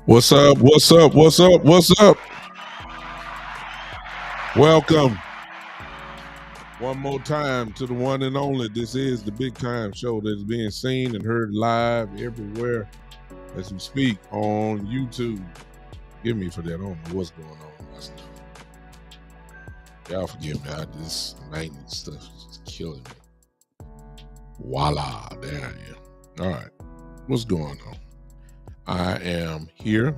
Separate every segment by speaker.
Speaker 1: What's up? What's up? What's up? What's up? Welcome one more time to the one and only. This is the Big Time Show that is being seen and heard live everywhere as we speak on YouTube. Forgive me for that. I don't know what's going on with my stuff. Y'all forgive me. This maintenance stuff is just killing me. Voila. There I am. All right. What's going on? I am here a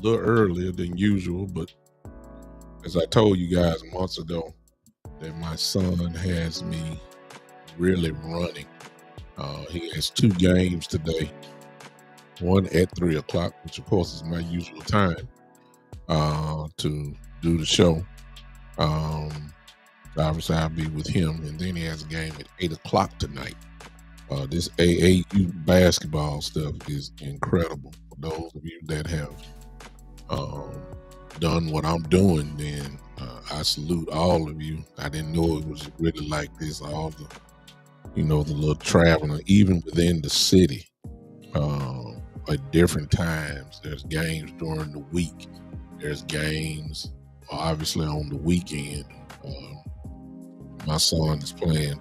Speaker 1: little earlier than usual, but as I told you guys months ago, that my son has me really running. He has 2 games today, one at 3 o'clock, which of course is my usual time to do the show. Obviously I'll be with him, and then he has a game at 8 o'clock tonight. This AAU basketball stuff is incredible. For those of you that have done what I'm doing, then I salute all of you. I didn't know it was really like this. All the the little traveling, even within the city, at different times. There's games during the week. There's games, obviously, on the weekend. My son is playing,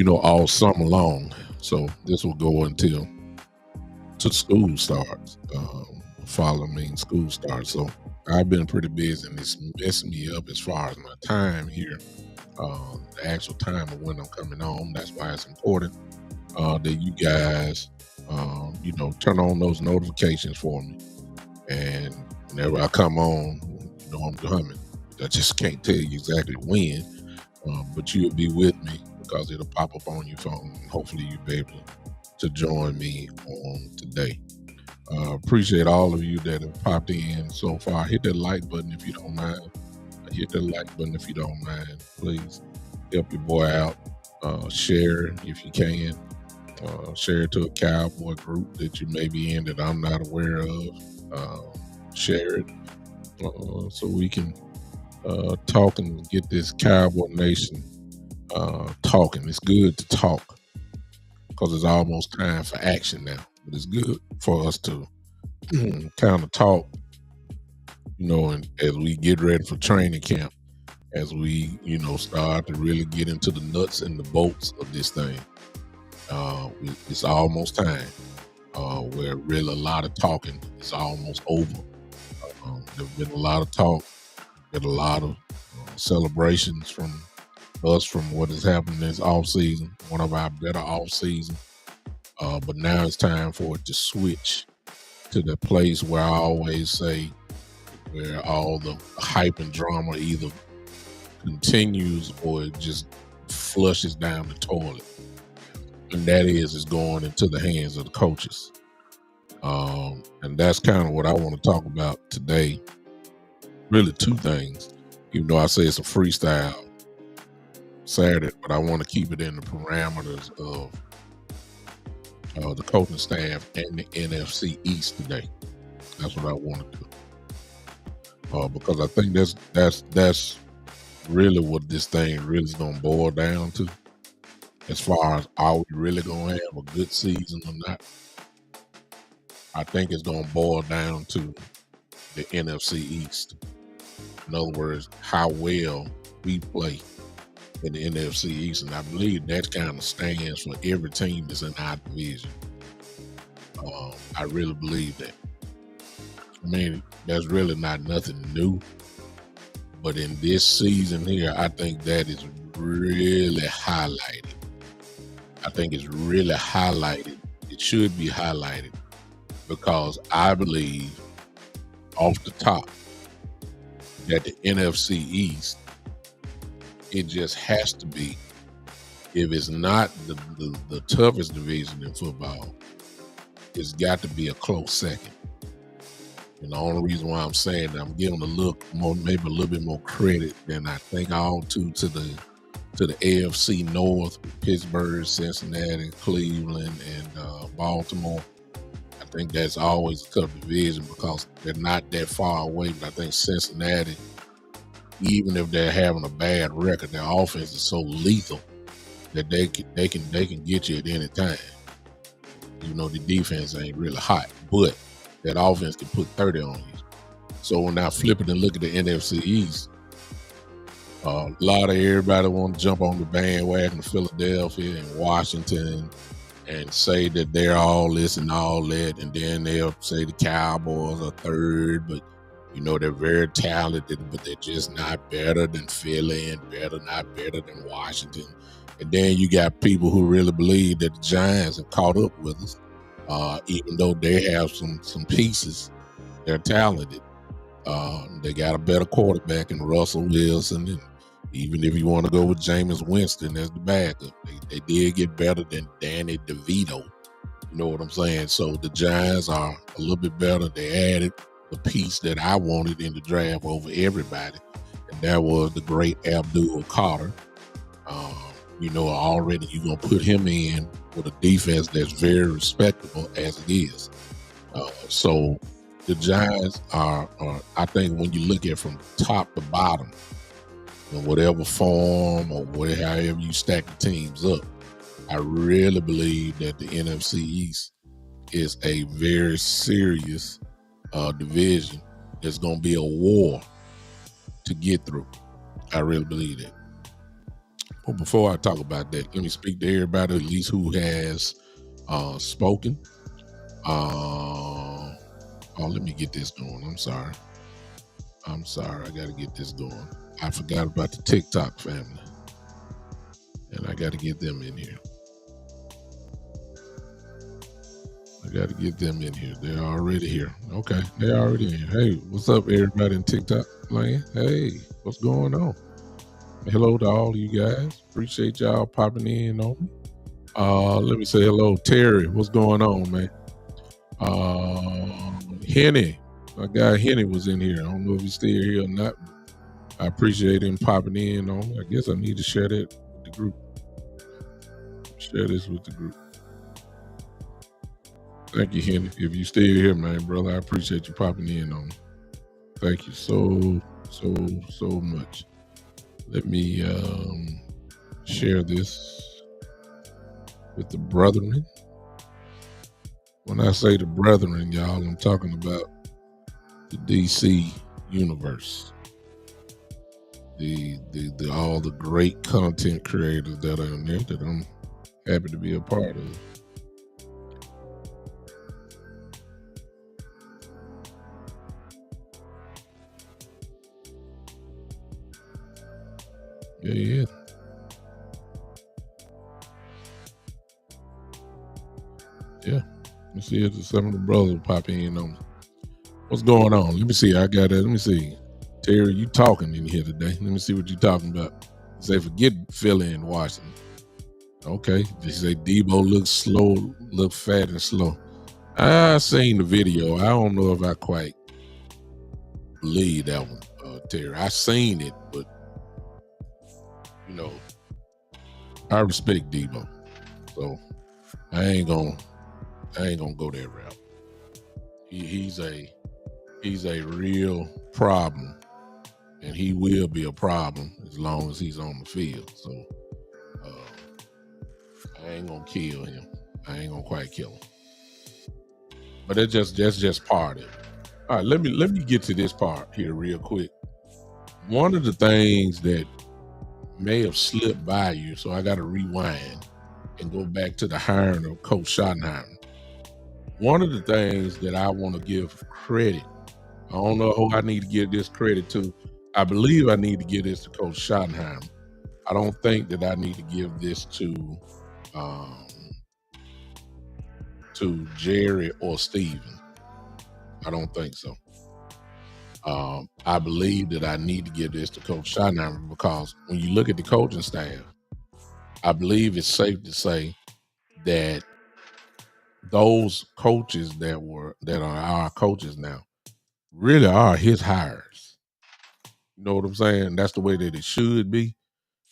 Speaker 1: all summer long. So this will go until school starts. Following school starts. So I've been pretty busy, and it's messing me up as far as my time here. The actual time of when I'm coming home. That's why it's important that you guys, turn on those notifications for me. And whenever I come on, I'm coming. I just can't tell you exactly when, but you'll be with me because it'll pop up on your phone. And hopefully you'll be able to join me on today. Appreciate all of you that have popped in so far. Hit that like button if you don't mind. Hit the like button if you don't mind. Please help your boy out. Share if you can. Share it to a Cowboy group that you may be in that I'm not aware of. Share it so we can talk and get this Cowboy Nation talking. It's good to talk because it's almost time for action now. But it's good for us to kind of talk, and as we get ready for training camp, as we, start to really get into the nuts and the bolts of this thing. It's almost time where really a lot of talking is almost over. There's been a lot of talk, been a lot of celebrations from us from what has happened this off season, one of our better off season. But now it's time for it to switch to the place where I always say, where all the hype and drama either continues or it just flushes down the toilet. And that is going into the hands of the coaches. And that's kind of what I want to talk about today. Really two things, even though I say it's a freestyle Saturday, but I want to keep it in the parameters of the coaching staff and the NFC EAST today. That's what I want to do. Because I think that's really what this thing really is going to boil down to. As far as are we really going to have a good season or not? I think it's going to boil down to the NFC EAST. In other words, how well we play in the NFC EAST. And I believe that kind of stands for every team that's in our division. I really believe that. I mean, that's really not nothing new. But in this season here, I think that is really highlighted. I think it's really highlighted. It should be highlighted because I believe off the top that the NFC EAST, it just has to be, if it's not the toughest division in football, it's got to be a close second. And the only reason why I'm saying that, I'm giving maybe a little bit more credit than I think I ought to the AFC North, Pittsburgh, Cincinnati, Cleveland, and Baltimore. I think that's always a tough division because they're not that far away. But I think Cincinnati, even if they're having a bad record, their offense is so lethal that they can get you at any time. The defense ain't really hot, but that offense can put 30 on you. So when I flip it and look at the NFC East, a lot of everybody want to jump on the bandwagon of Philadelphia and Washington and say that they're all this and all that, and then they'll say the Cowboys are third, but they're very talented, but they're just not better than Philly and not better than Washington. And then you got people who really believe that the Giants have caught up with us, even though they have some pieces. They're talented. They got a better quarterback in Russell Wilson, and even if you want to go with Jameis Winston as the backup, they did get better than Danny DeVito. You know what I'm saying? So the Giants are a little bit better. They added the piece that I wanted in the draft over everybody, and that was the great Abdul Carter. Already you're going to put him in with a defense that's very respectable as it is. So the Giants are, I think when you look at from top to bottom, in whatever form or however you stack the teams up. I really believe that the NFC East is a very serious division. It's going to be a war to get through. I really believe that. But before I talk about that, let me speak to everybody, at least who has spoken. Let me get this going. I'm sorry. I got to get this going. I forgot about the TikTok family, and I got to get them in here. They're already here. Okay, they're already in here. Hey, what's up, everybody in TikTok land? Hey, what's going on? Hello to all you guys. Appreciate y'all popping in on me. Let me say hello, Terry. What's going on, man? Henny, my guy Henny was in here. I don't know if he's still here or not. I appreciate him popping in on me. I guess I need to share that with the group. Share this with the group. Thank you, Henny. If you still here, man, brother, I appreciate you popping in on me. Thank you so much. Let me share this with the brethren. When I say the brethren, y'all, I'm talking about the DC universe. The all the great content creators that are in there that I'm happy to be a part of. Yeah. Let's see if some of the brothers pop in on me. What's going on? Let me see. Let me see. Terry, you talking in here today. Let me see what you talking about. Say, forget Philly and Washington. Okay. They say Debo looks slow, look fat and slow. I seen the video. I don't know if I quite believe that one, Terry. I seen it, but I respect Debo. So I ain't gonna go that route. He's a real problem, and he will be a problem as long as he's on the field. So I ain't gonna kill him. I ain't gonna quite kill him. But that's just part of it. All right, let me get to this part here real quick. One of the things that may have slipped by you, so I got to rewind and go back to the hiring of Coach Schottenheimer. One of the things that I want to give credit, I don't know who I need to give this credit to. I believe I need to give this to Coach Schottenheimer. I don't think that I need to give this to Jerry or Steven. I don't think so. I believe that I need to give this to Coach Schottenheimer because when you look at the coaching staff, I believe it's safe to say that those coaches that are our coaches now really are his hires. You know what I'm saying? That's the way that it should be.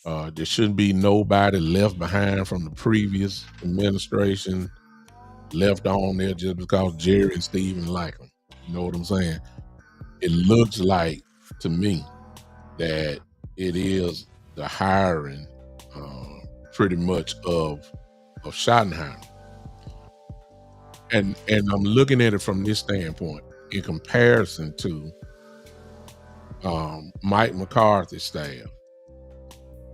Speaker 1: There shouldn't be nobody left behind from the previous administration left on there just because Jerry and Steven like them. You know what I'm saying? It looks like to me that it is the hiring pretty much of Schottenheimer. And I'm looking at it from this standpoint in comparison to Mike McCarthy's staff.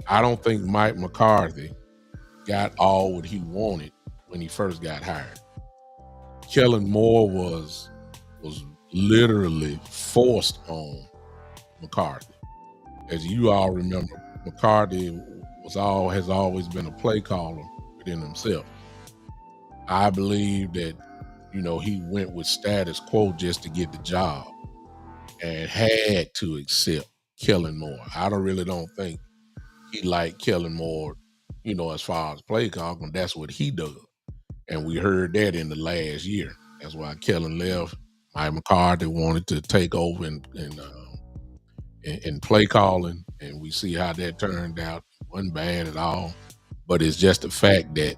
Speaker 1: I don't think Mike McCarthy got all what he wanted when he first got hired. Kellen Moore was literally forced on McCarthy. As you all remember, McCarthy has always been a play caller within himself. I believe that, he went with status quo just to get the job and had to accept Kellen Moore. I really don't think he liked Kellen Moore, as far as play calling, and that's what he does. And we heard that in the last year. That's why Kellen left. Mike McCarthy wanted to take over in play calling, and we see how that turned out. It wasn't bad at all, but it's just the fact that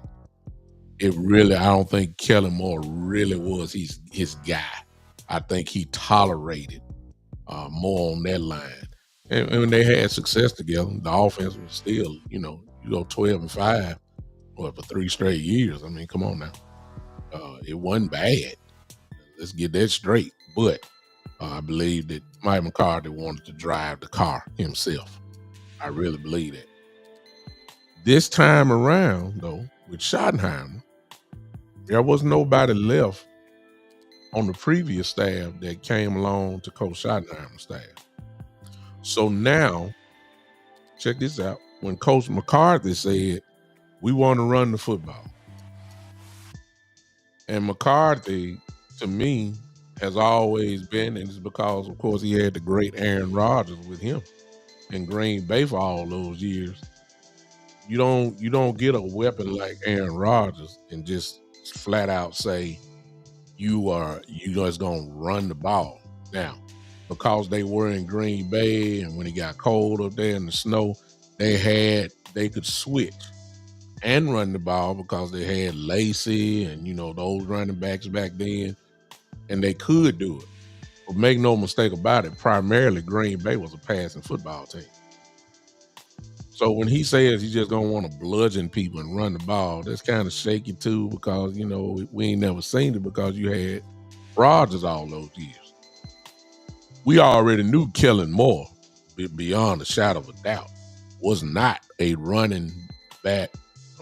Speaker 1: I don't think Kellen Moore really was his guy. I think he tolerated more on that line. And when they had success together, the offense was still, you go 12-5 for 3 straight years. I mean, come on now. It wasn't bad. Let's get that straight. But I believe that Mike McCarthy wanted to drive the car himself. I really believe that. This time around, though, with Schottenheimer, there was nobody left on the previous staff that came along to Coach Schottenheimer's staff. So now, check this out. When Coach McCarthy said, we want to run the football. And McCarthy, to me, has always been, and it's because, of course, he had the great Aaron Rodgers with him in Green Bay for all those years. You don't get a weapon like Aaron Rodgers and just flat out say you just gonna run the ball. Now, because they were in Green Bay and when it got cold up there in the snow, they could switch and run the ball because they had Lacey and those running backs back then, and they could do it. But make no mistake about it, primarily Green Bay was a passing football team. So when he says he's just gonna want to bludgeon people and run the ball, that's kind of shaky too, because we ain't never seen it because you had Rodgers all those years. We already knew Kellen Moore, beyond a shadow of a doubt, was not a running back,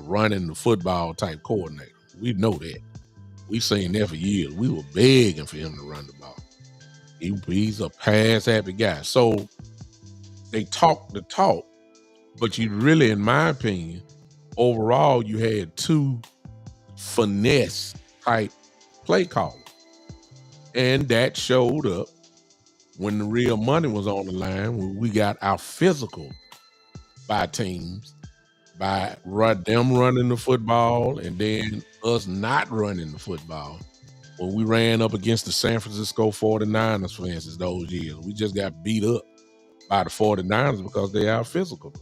Speaker 1: running the football type coordinator. We know that. We've seen that for years. We were begging for him to run the ball. He's a pass happy guy. So they talk the talk, but you really, in my opinion, overall, you had two finesse type play callers. And that showed up when the real money was on the line, when we got our physical by teams, by them running the football and then us not running the football. When we ran up against the San Francisco 49ers, for instance, those years, we just got beat up by the 49ers because they are physical.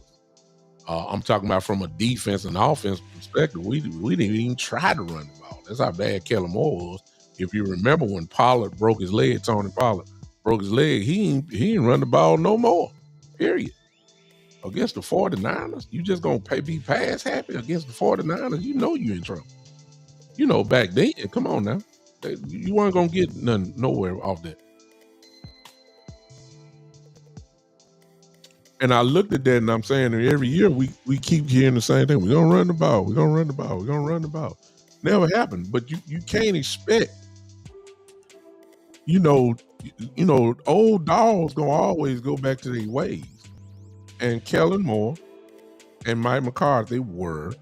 Speaker 1: I'm talking about from a defense and offense perspective. We didn't even try to run the ball. That's how bad Kellen Moore was. If you remember when Pollard broke his leg, Tony Pollard broke his leg, he didn't run the ball no more, period. Against the 49ers, you just going to be pass happy against the 49ers, you're in trouble. Back then, come on now. You weren't going to get nowhere off that. And I looked at that and I'm saying that every year we keep hearing the same thing. We're going to run the ball. We're going to run the ball. We're going to run the ball. Never happened. But you can't expect, old dogs going to always go back to their ways. And Kellen Moore and Mike McCarthy were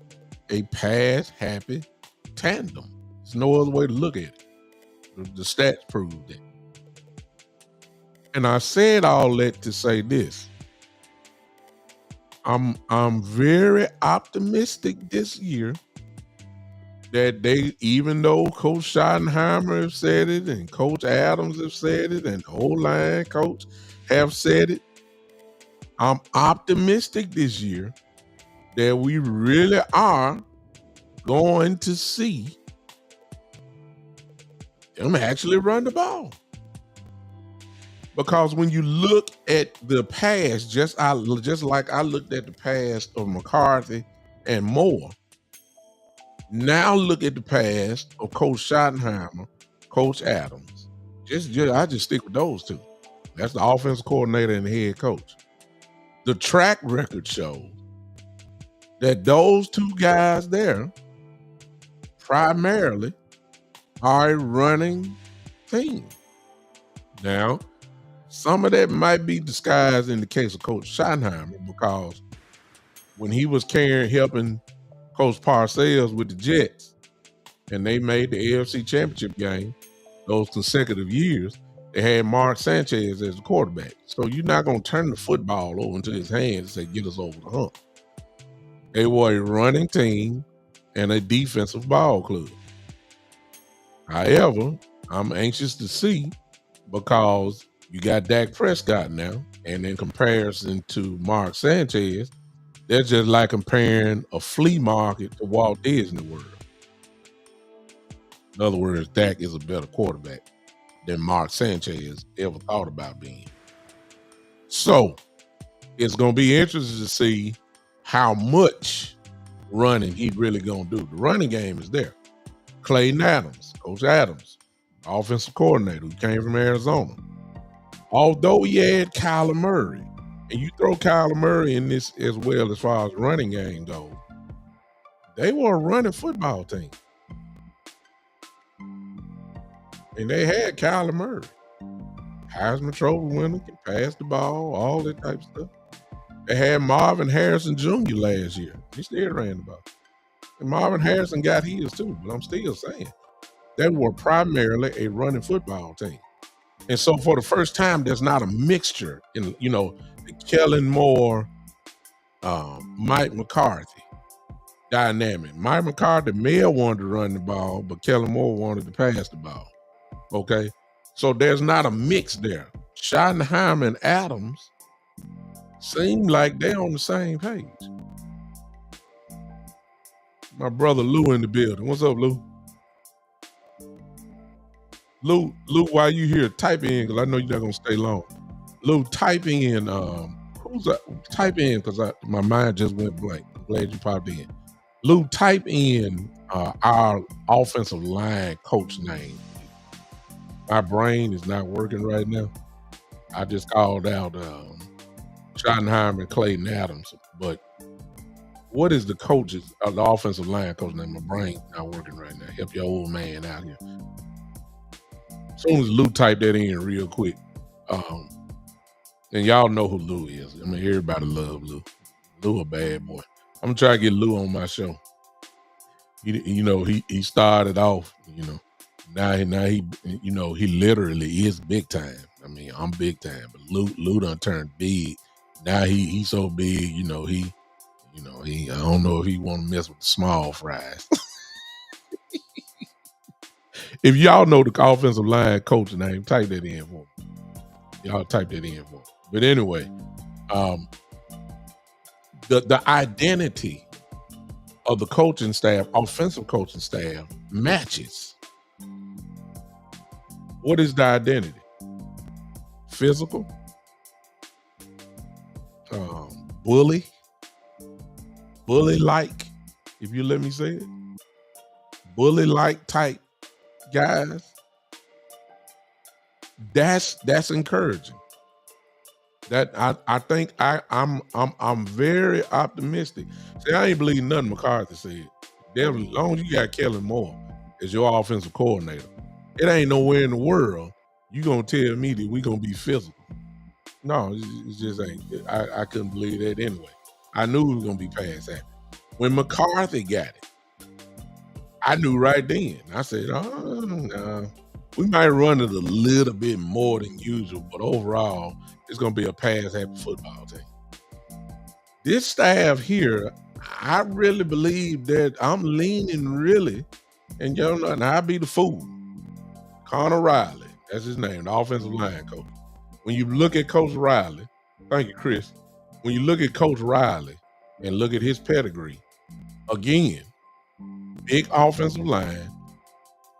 Speaker 1: a pass-happy tandem. There's no other way to look at it. The stats prove that. And I said all that to say this. I'm very optimistic this year that even though Coach Schottenheimer have said it and Coach Adams have said it and the O-line coach have said it, I'm optimistic this year that we really are going to see them actually run the ball. Because when you look at the past, just like I looked at the past of McCarthy and Moore, now look at the past of Coach Schottenheimer, Coach Adams. I just stick with those two. That's the offensive coordinator and the head coach. The track record shows that those two guys there primarily are a running team. Now, some of that might be disguised in the case of Coach Schottenheimer, because when he was helping Coach Parcells with the Jets, and they made the AFC Championship game those consecutive years, they had Mark Sanchez as the quarterback. So you're not going to turn the football over into his hands and say, get us over the hump. They were a running team and a defensive ball club. However, I'm anxious to see, because you got Dak Prescott now, and in comparison to Mark Sanchez, they're just like comparing a flea market to Walt Disney World. In other words, Dak is a better quarterback than Mark Sanchez ever thought about being. So, It's going to be interesting to see how much running he really going to do. The running game is there. Clayton Adams, Coach Adams, offensive coordinator who came from Arizona. Although he had Kyler Murray, and you throw Kyler Murray in this as well as far as running game goes, they were a running football team. And they had Kyler Murray. Heisman Trophy winner, can pass the ball, all that type of stuff. They had Marvin Harrison Jr. last year. He still ran the ball. And Marvin Harrison got his too, but I'm still saying they were primarily a running football team. And so for the first time, there's not a mixture in, the Kellen Moore, Mike McCarthy dynamic. Mike McCarthy may have wanted to run the ball, but Kellen Moore wanted to pass the ball. Okay? So there's not a mix there. Schottenheimer and Adams seem like they're on the same page. My brother Lou in the building. What's up, Lou? Lou, while you here, type in, because I know you're not going to stay long. Lou, type in, type in, because my mind just went blank. I'm glad you popped in. Lou, type in our offensive line coach name. My brain is not working right now. I just called out Schottenheimer and Clayton Adams, but what is the offensive line coach name? My brain's not working right now. Help your old man out here. As soon as Lou typed that in real quick, and y'all know who Lou is. I mean, everybody love Lou. Lou a bad boy. I'm gonna try to get Lou on my show. He started off, now he he literally is big time. I mean, I'm big time, but Lou done turned big. Now he's so big, he I don't know if he want to mess with the small fries. If y'all know the offensive line coach name, type that in for me. Y'all type that in for me. But anyway, the identity of the coaching staff, offensive coaching staff, matches. What is the identity? Physical, bully-like, if you let me say it. Bully-like type guys. That's encouraging. That I think I'm very optimistic. See, I ain't believe nothing McCarthy said. Definitely, as long as you got Kellen Moore as your offensive coordinator, it ain't nowhere in the world you gonna tell me that we gonna be physical. No, it just ain't. I couldn't believe that anyway. I knew we was gonna be past that. When McCarthy got it, I knew right then. I said, no, we might run it a little bit more than usual, but overall, it's going to be a pass-happy football team. This staff here, I really believe that I'm leaning really, and I'll be the fool. Connor Riley, that's his name, the offensive line coach. When you look at Coach Riley, thank you, Chris. When you look at Coach Riley and look at his pedigree, again, big offensive line,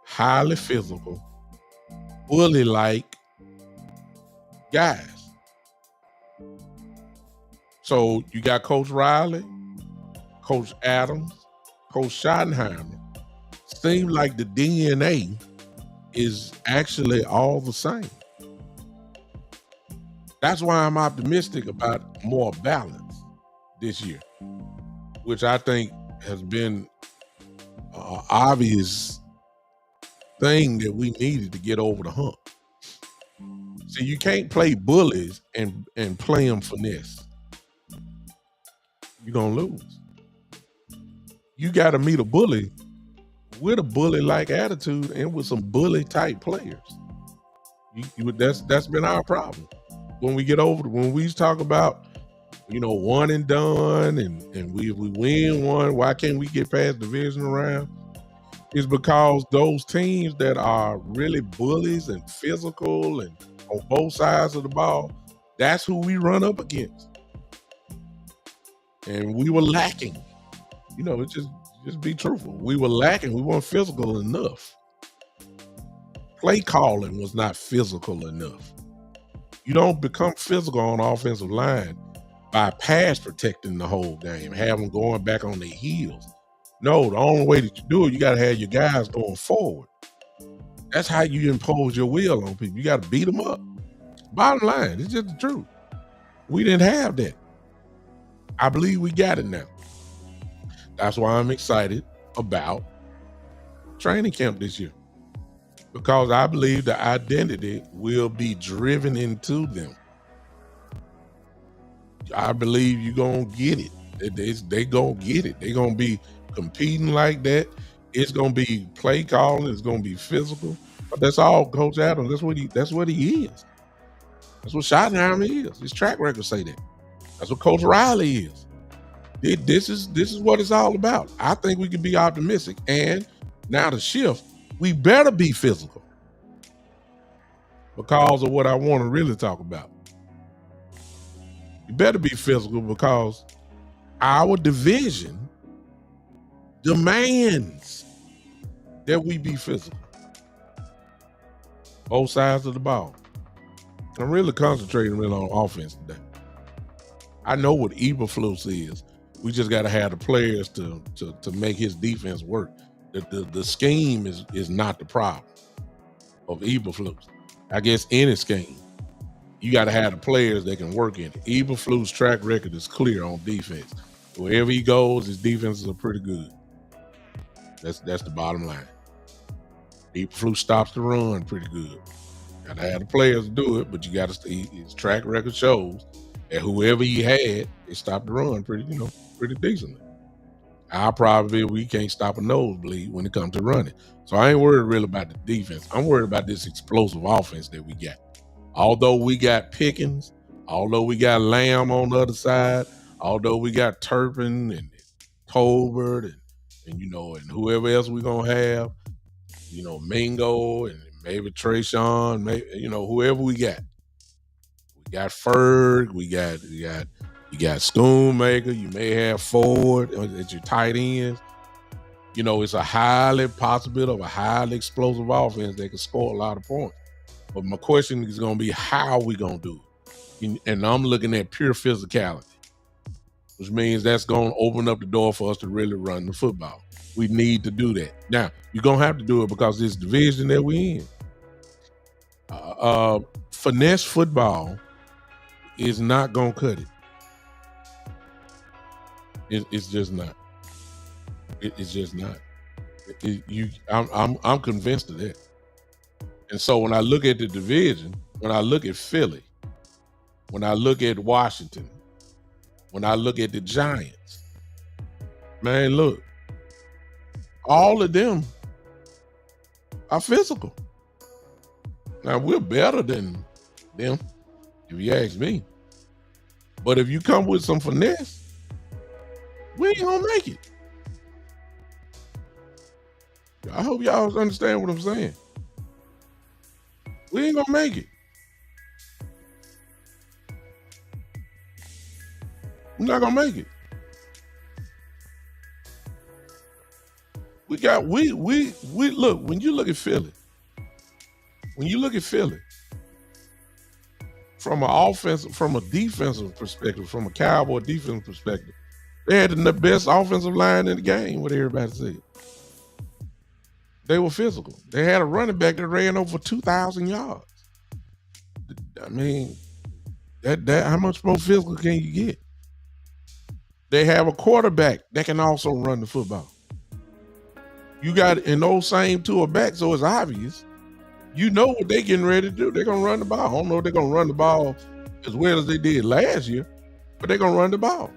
Speaker 1: highly physical, bully-like guys. So you got Coach Riley, Coach Adams, Coach Schottenheimer. Seems like the DNA is actually all the same. That's why I'm optimistic about more balance this year, which I think has been an obvious thing that we needed to get over the hump. See, you can't play bullies and play them finesse. You're going to lose. You got to meet a bully with a bully-like attitude and with some bully-type players. That's been our problem. When we talk about, one and done and we win one, why can't we get past division round? It's because those teams that are really bullies and physical and on both sides of the ball, that's who we run up against. And we were lacking. Just be truthful. We were lacking. We weren't physical enough. Play calling was not physical enough. You don't become physical on the offensive line by pass protecting the whole game, have them going back on their heels. No, the only way that you do it, you got to have your guys going forward. That's how you impose your will on people. You got to beat them up. Bottom line, it's just the truth. We didn't have that. I believe we got it now. That's why I'm excited about training camp this year, because I believe the identity will be driven into them. I believe you're going to get it. They going to get it. They're going to be competing like that. It's going to be play calling. It's going to be physical. But that's all Coach Adams. That's what he is. That's what Schottenheimer is. His track record say that. That's what Coach Riley is. This is what it's all about. I think we can be optimistic. And now the shift, we better be physical because of what I want to really talk about. You better be physical because our division demands that we be physical. Both sides of the ball. I'm really concentrating on offense today. I know what Eberflus is. We just got to have the players to make his defense work. The scheme is not the problem of Eberflus. I guess any scheme, you got to have the players that can work in it. Eberflus' track record is clear on defense. Wherever he goes, his defenses are pretty good. That's the bottom line. Eberflus stops the run pretty good. Got to have the players to do it, but you got to. His track record shows that whoever he had, they stopped the run pretty decently. Our problem is we can't stop a nosebleed when it comes to running. So I ain't worried really about the defense. I'm worried about this explosive offense that we got. Although we got Pickens, although we got Lamb on the other side, although we got Turpin and Tolbert and whoever else we're gonna have, Mingo and maybe Trayshawn, whoever we got. We got Ferg, you got Schoonmaker, you may have Ford at your tight ends. It's a highly possibility of a highly explosive offense that can score a lot of points. But my question is going to be, how are we going to do it? And I'm looking at pure physicality, which means that's going to open up the door for us to really run the football. We need to do that. Now, you're going to have to do it because this division that we're in. Finesse football is not going to cut it. It's just not. It's just not. I'm convinced of that. And so when I look at the division, when I look at Philly, when I look at Washington, when I look at the Giants, man, look, all of them are physical. Now, we're better than them, if you ask me. But if you come with some finesse, we ain't gonna make it. I hope y'all understand what I'm saying. We ain't gonna make it. We're not gonna make it. We look, when you look at Philly, from an offensive, from a defensive perspective, from a Cowboy defensive perspective, they had the best offensive line in the game, what everybody said. They were physical. They had a running back that ran over 2,000 yards. I mean, that how much more physical can you get? They have a quarterback that can also run the football. You got in those same two are back, so it's obvious. You know what they're getting ready to do. They're going to run the ball. I don't know if they're going to run the ball as well as they did last year, but they're going to run the ball.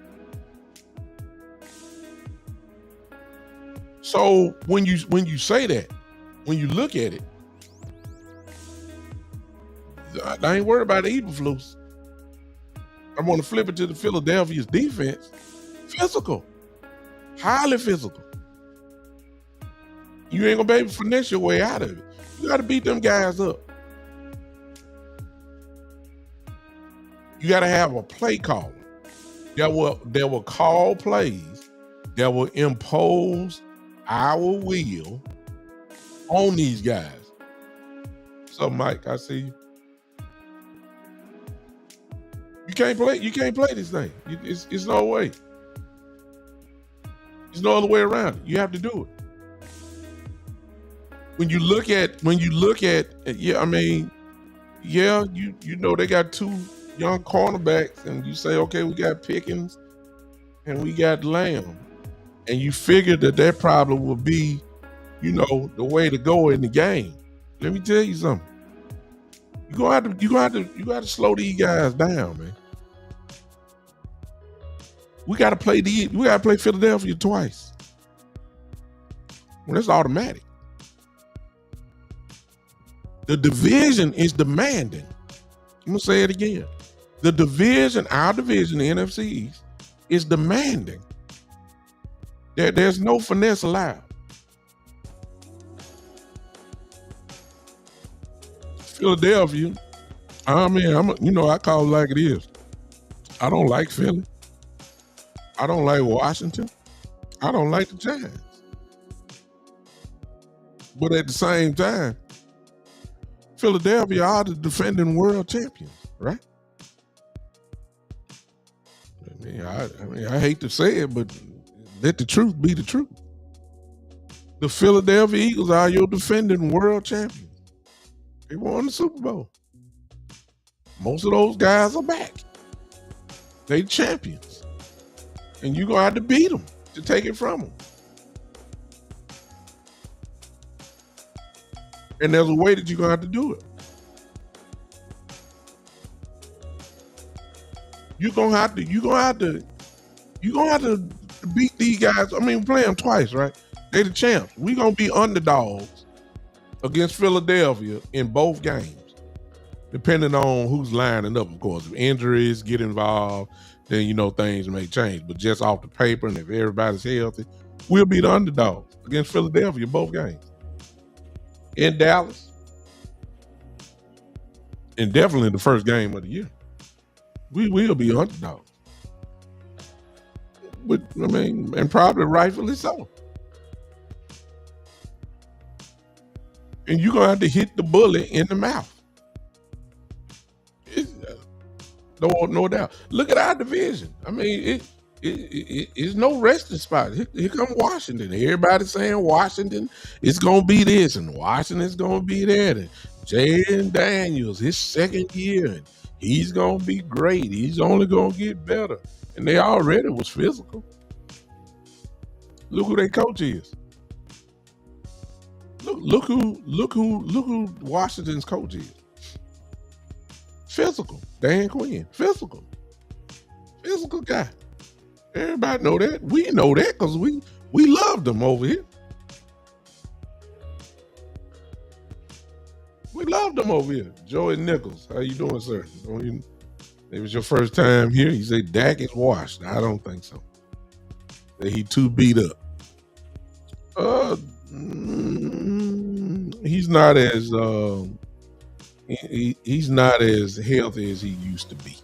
Speaker 1: So when you say that, when you look at it, I ain't worried about the Eberflus. I want to flip it to the Philadelphia's defense. Physical. Highly physical. You ain't going to be able to finesse your way out of it. You got to beat them guys up. You got to have a play caller that will call plays that will impose our will on these guys. So, Mike, I see you. You can't play this thing. It's no way. There's no other way around it. You have to do it. When you look at, yeah, I mean, yeah, you know they got two young cornerbacks, and you say, okay, we got Pickens and we got Lamb, and you figure that probably will be, you know, the way to go in the game. Let me tell you something. You gonna have to slow these guys down, man. We gotta play Philadelphia twice. Well, that's automatic. The division is demanding. I'm gonna say it again. The division, our division, the NFC East, is demanding. There's no finesse allowed. Philadelphia, I mean, I call it like it is. I don't like Philly. I don't like Washington. I don't like the Giants. But at the same time, Philadelphia are the defending world champions, right? I hate to say it, but let the truth be the truth. The Philadelphia Eagles are your defending world champions. They won the Super Bowl. Most of those guys are back. They champions. And you're going to have to beat them to take it from them. And there's a way that you're going to have to do it. You're going to have to beat these guys. I mean, we play them twice, right? They're the champs. We're going to be underdogs against Philadelphia in both games, depending on who's lining up, of course. If injuries get involved, then, you know, things may change. But just off the paper, and if everybody's healthy, we'll be the underdogs against Philadelphia both games. In Dallas. And definitely the first game of the year. We will be underdogs. But, I mean, and probably rightfully so. And you're going to have to hit the bullet in the mouth. No doubt. Look at our division. I mean, it's no resting spot. Here come Washington. Everybody's saying Washington is going to be this and Washington's going to be that. And Jayden Daniels, his second year, and he's going to be great. He's only going to get better. And they already was physical. Look who their coach is. Look who Washington's coach is. Physical. Dan Quinn. Physical guy. Everybody know that. We know that because we loved them over here. We loved them over here. Joey Nichols, how you doing, sir? It was your first time here. He said Dak is washed. I don't think so. That he too beat up. He's not as he's not as healthy as he used to be.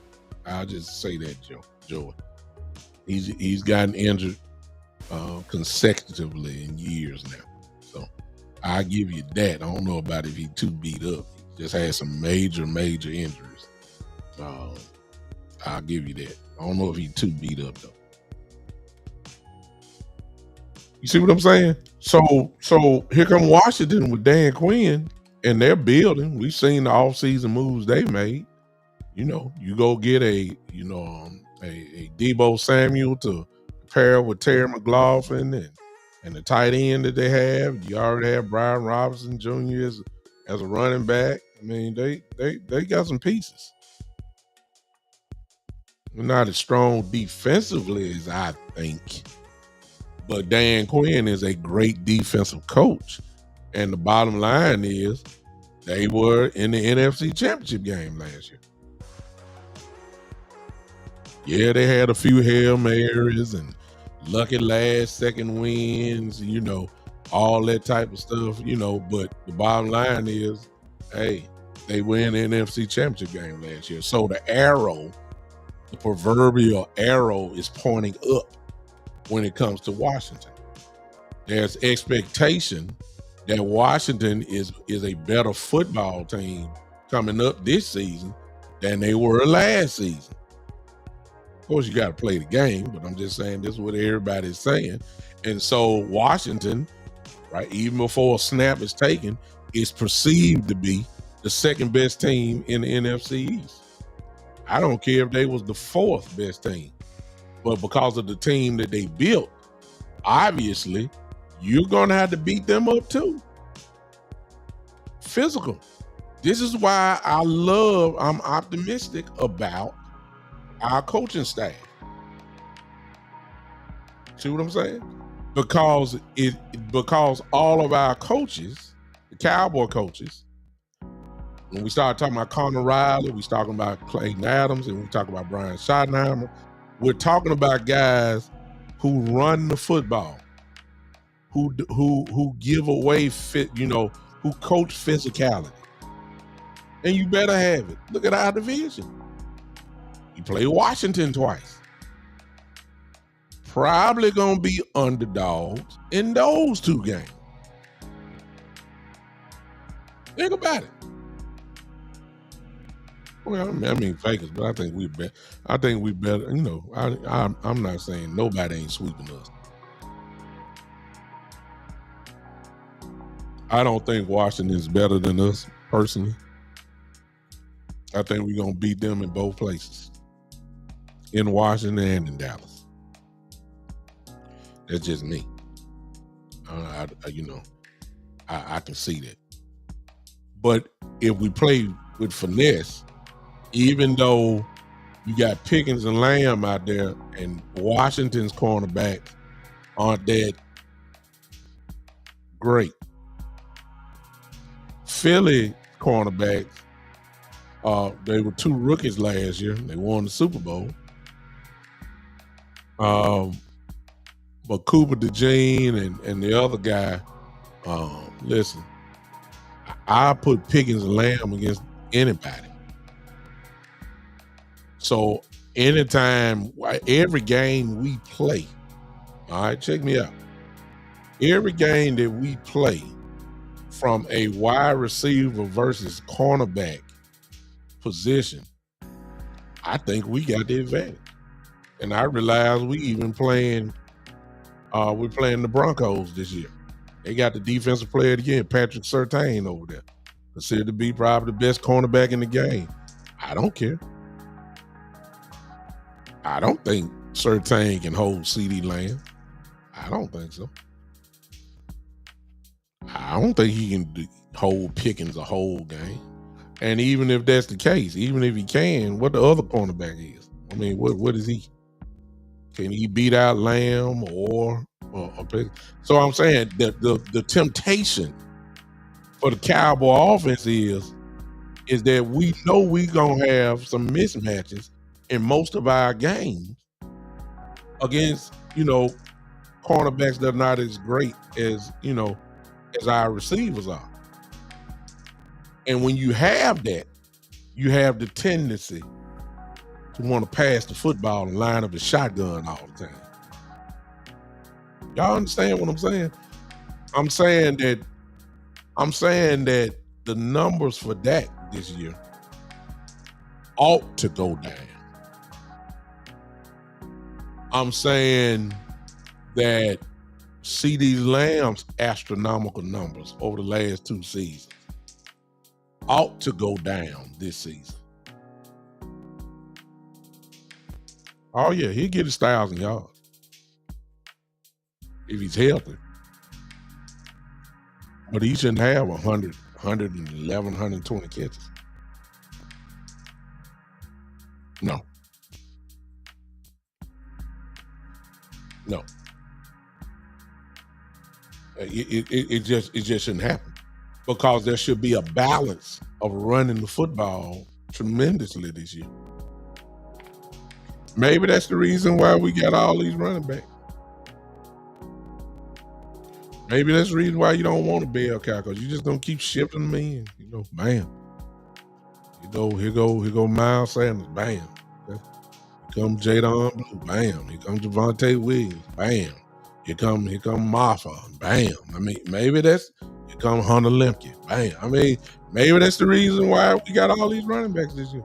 Speaker 1: I'll just say that, Joey. He's gotten injured consecutively in years now. So I give you that. I don't know about if he too beat up. He just had some major injuries. I'll give you that. I don't know if he too beat up though. You see what I'm saying? So here come Washington with Dan Quinn, and they're building. We've seen the offseason moves they made. You know, you go get a Deebo Samuel to pair with Terry McLaughlin and the tight end that they have. You already have Brian Robinson Jr. as a running back. I mean, they got some pieces. We're not as strong defensively as I think. But Dan Quinn is a great defensive coach. And the bottom line is they were in the NFC Championship game last year. Yeah, they had a few Hail Marys and lucky last second wins, you know, all that type of stuff, you know. But the bottom line is, hey, they were in the NFC Championship game last year. So the proverbial arrow is pointing up when it comes to Washington. There's expectation that Washington is a better football team coming up this season than they were last season. Of course, you got to play the game, but I'm just saying this is what everybody's saying. And so Washington, right, even before a snap is taken, is perceived to be the second best team in the NFC East. I don't care if they was the fourth best team, but because of the team that they built, obviously, you're going to have to beat them up too. Physical. This is why I'm optimistic about our coaching staff. See what I'm saying? Because all of our coaches, the Cowboy coaches, when we start talking about Connor Riley, we talking about Clayton Adams, and we talk about Brian Schottenheimer, we're talking about guys who run the football, who give away who coach physicality. And you better have it. Look at our division. You play Washington twice. Probably gonna be underdogs in those two games. Think about it. Well, I mean Vegas, but I think we better. I'm not saying nobody ain't sweeping us. I don't think Washington is better than us personally. I think we're gonna beat them in both places, in Washington and in Dallas. That's just me. I can see that. But if we play with finesse, even though you got Pickens and Lamb out there, and Washington's cornerbacks aren't that great. Philly cornerbacks, they were two rookies last year. They won the Super Bowl. But Cooper DeJean and the other guy, listen, I put Pickens and Lamb against anybody. So anytime, every game we play, all right, check me out. Every game that we play from a wide receiver versus cornerback position, I think we got the advantage. And I realize we're playing the Broncos this year. They got the defensive player of the year, Patrick Surtain, over there, considered to be probably the best cornerback in the game. I don't care. I don't think Surtain can hold CeeDee Lamb. I don't think so. I don't think he can hold Pickens a whole game. And even if that's the case, even if he can, what the other cornerback is? I mean, what is he? Can he beat out Lamb or Pickens? So I'm saying that the temptation for the Cowboy offense is that we know we're going to have some mismatches in most of our games against, cornerbacks that are not as great as our receivers are. And when you have that, you have the tendency to want to pass the football and line up the shotgun all the time. Y'all understand what I'm saying? I'm saying that the numbers for Dak this year ought to go down. I'm saying that CeeDee Lamb's astronomical numbers over the last two seasons ought to go down this season. Oh yeah, he'll get his 1,000 yards if he's healthy. But he shouldn't have 100, 111, 120 catches. No. It just shouldn't happen, because there should be a balance of running the football tremendously this year. Maybe that's the reason why we got all these running backs. Maybe that's the reason why you don't want a bell cow, because you just don't keep shipping them in. Bam. Here go Miles Sanders. Bam. Okay. Here comes Jadon Blue. Bam. Here comes Javonte Williams. Bam. Here come Marfa. Bam. I mean, maybe here come Hunter Lemke. Bam. I mean, maybe that's the reason why we got all these running backs this year.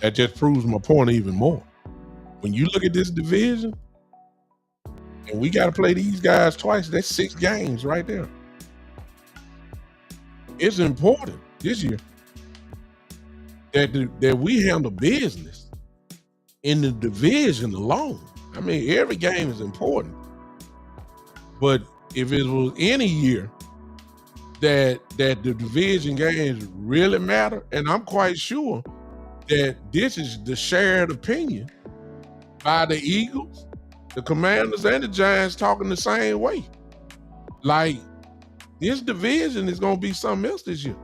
Speaker 1: That just proves my point even more. When you look at this division, and we got to play these guys twice, that's 6 games right there. It's important this year that we handle business in the division alone. I mean, every game is important. But if it was any year that the division games really matter, and I'm quite sure that this is the shared opinion by the Eagles, the Commanders, and the Giants talking the same way. Like, this division is going to be something else this year.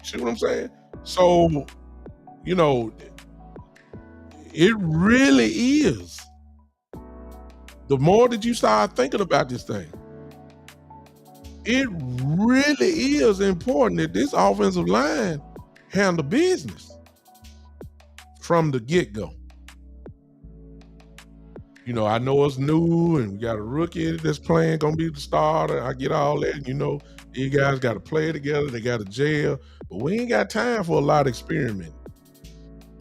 Speaker 1: See what I'm saying? So, you know, it really is. The more that you start thinking about this thing, it really is important that this offensive line handle business from the get-go. You know, I know it's new and we got a rookie that's playing, gonna be the starter. I get all that. You know, these guys got to play together. They got to gel. But we ain't got time for a lot of experimenting.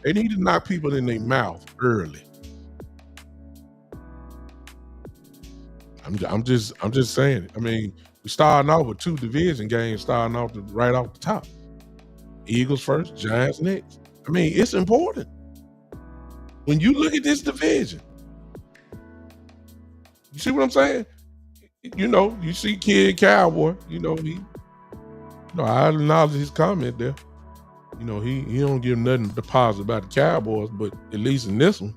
Speaker 1: They need to knock people in their mouth early. I'm just saying it. I mean, we starting off with 2 division games starting off right off the top. Eagles first, Giants next. I mean, it's important. When you look at this division, you see what I'm saying? You know, you see Kid Cowboy, I acknowledge his comment there. You know, he don't give nothing to positive about the Cowboys, but at least in this one,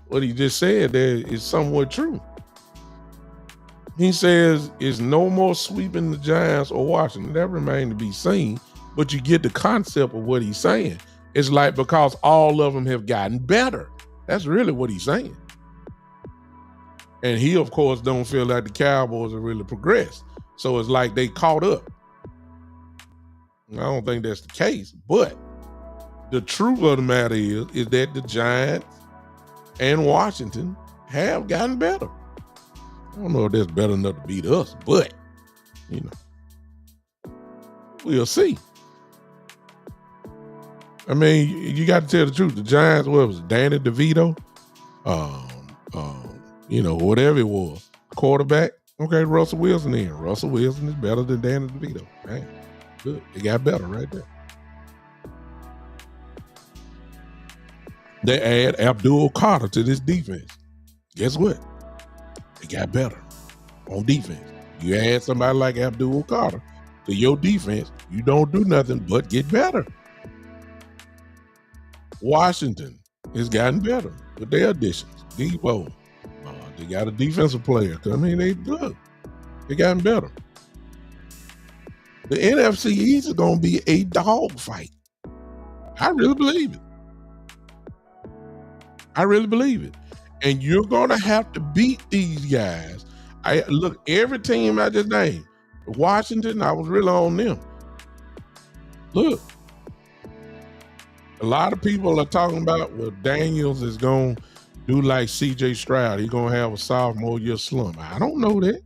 Speaker 1: what he just said there is somewhat true. He says it's no more sweeping the Giants or Washington. That remains to be seen, but you get the concept of what he's saying. It's like because all of them have gotten better. That's really what he's saying. And he, of course, don't feel like the Cowboys have really progressed. So it's like they caught up. I don't think that's the case, but the truth of the matter is that the Giants and Washington have gotten better. I don't know if that's better enough to beat us, but, we'll see. I mean, you got to tell the truth. The Giants, what was it, Danny DeVito? Whatever it was. Quarterback. Okay, Russell Wilson in. Russell Wilson is better than Danny DeVito. Man, good. It got better right there. They add Abdul Carter to this defense. Guess what? They got better on defense. You add somebody like Abdul Carter to your defense, you don't do nothing but get better. Washington has gotten better with their additions. Debo. They got a defensive player. I mean, they good. They gotten better. The NFC EAST is going to be a dog fight. I really believe it. And you're going to have to beat these guys. Look, every team I just named, Washington, I was really on them. Look, a lot of people are talking about, well, Daniels is going to do like CJ Stroud. He's going to have a sophomore year slump. I don't know that.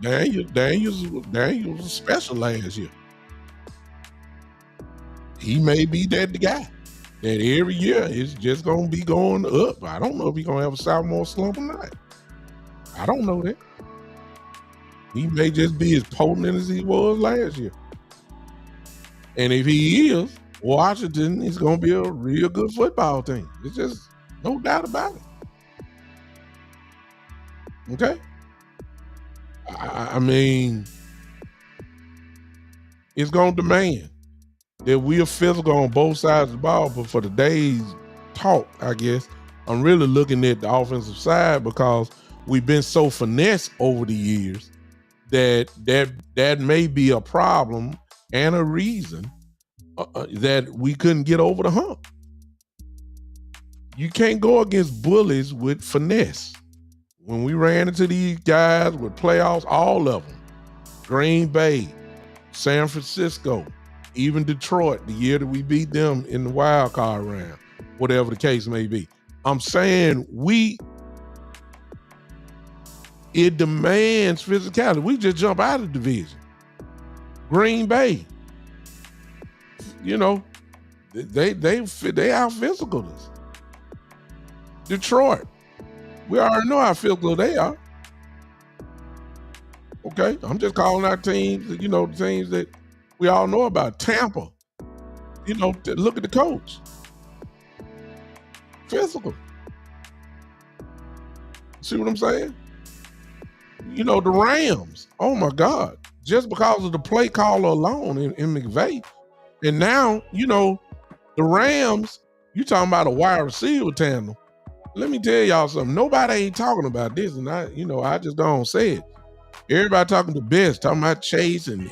Speaker 1: Daniels was special last year. He may be that guy that every year is just going to be going up. I don't know if he's going to have a sophomore slump or not. I don't know that. He may just be as potent as he was last year. And if he is, Washington is going to be a real good football team. It's just no doubt about it. Okay? I mean, it's going to demand that we are physical on both sides of the ball, but for today's talk, I guess, I'm really looking at the offensive side because we've been so finesse over the years that may be a problem and a reason that we couldn't get over the hump. You can't go against bullies with finesse. When we ran into these guys with playoffs, all of them, Green Bay, San Francisco, even Detroit, the year that we beat them in the wild card round, whatever the case may be. I'm saying it demands physicality. We just jump out of the division. Green Bay, you know, they out physical us. Detroit, we already know how physical they are. Okay, I'm just calling out teams, the teams that we all know about. Tampa, look at the coach. Physical. See what I'm saying? The Rams. Oh my God. Just because of the play caller alone in McVay. And now, the Rams, you talking about a wide receiver tandem. Let me tell y'all something. Nobody ain't talking about this. And I just don't say it. Everybody talking the best, talking about Chase and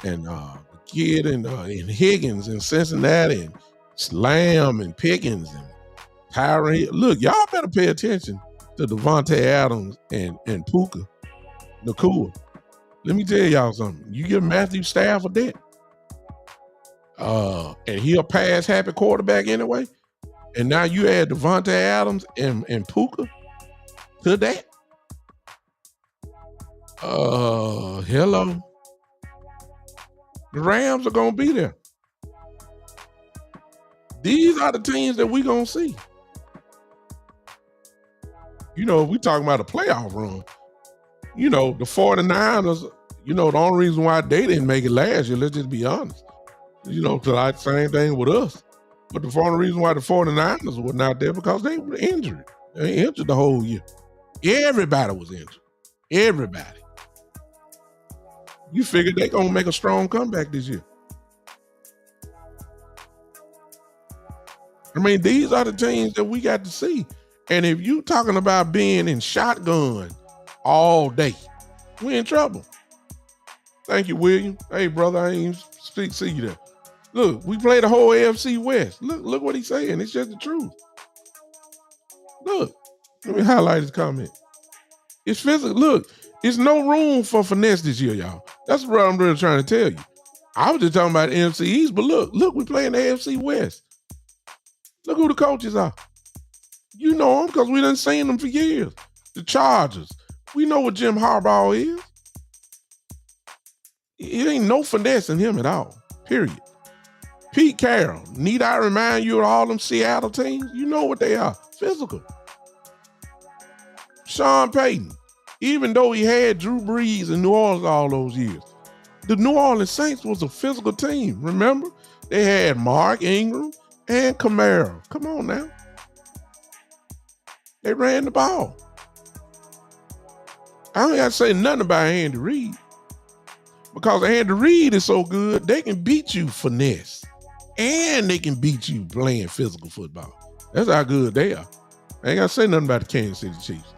Speaker 1: the kid and Higgins and Cincinnati and Slam and Pickens and Tyron. Look, y'all better pay attention to Devontae Adams and Puka Nacua. Let me tell y'all something. You give Matthew Stafford that, and he a pass happy quarterback anyway. And now you add Devontae Adams and Puka to that. Hello. The Rams are gonna be there. These are the teams that we gonna see. We talking about a playoff run. The 49ers, the only reason why they didn't make it last year, let's just be honest. Because same thing with us. But the only reason why the 49ers were not there because they were injured. They injured the whole year. Everybody was injured. Everybody. You figured they gonna make a strong comeback this year. I mean, these are the teams that we got to see. And if you talking about being in shotgun all day, we in trouble. Thank you, William. Hey, brother, I ain't see you there. Look, we played the whole AFC West. Look what he's saying. It's just the truth. Look, let me highlight his comment. It's physical. Look, it's no room for finesse this year, y'all. That's what I'm really trying to tell you. I was just talking about the NFC East, but look, we playing the AFC West. Look who the coaches are. You know them because we done seen them for years. The Chargers. We know what Jim Harbaugh is. It ain't no finesse in him at all. Period. Pete Carroll. Need I remind you of all them Seattle teams? You know what they are. Physical. Sean Payton. Even though he had Drew Brees in New Orleans all those years, the New Orleans Saints was a physical team. Remember? They had Mark Ingram and Kamara. Come on now. They ran the ball. I don't got to say nothing about Andy Reid. Because Andy Reid is so good, they can beat you finesse. And they can beat you playing physical football. That's how good they are. I ain't got to say nothing about the Kansas City Chiefs.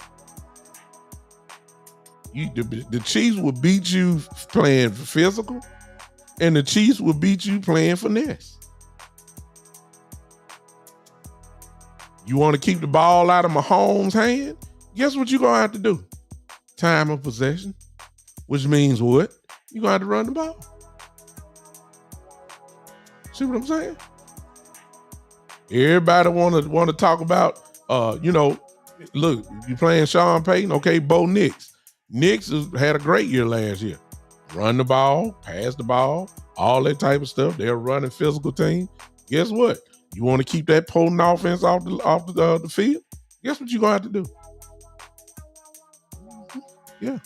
Speaker 1: The Chiefs will beat you playing physical, and the Chiefs will beat you playing finesse. You want to keep the ball out of Mahomes' hand? Guess what you're going to have to do? Time of possession, which means what? You're going to have to run the ball. See what I'm saying? Everybody want to talk about, look, you playing Sean Payton, okay, Bo Nix. Nix had a great year last year. Run the ball, pass the ball, all that type of stuff. They're running physical team. Guess what? You want to keep that potent offense off the field? Guess what you're going to have to do? Yeah.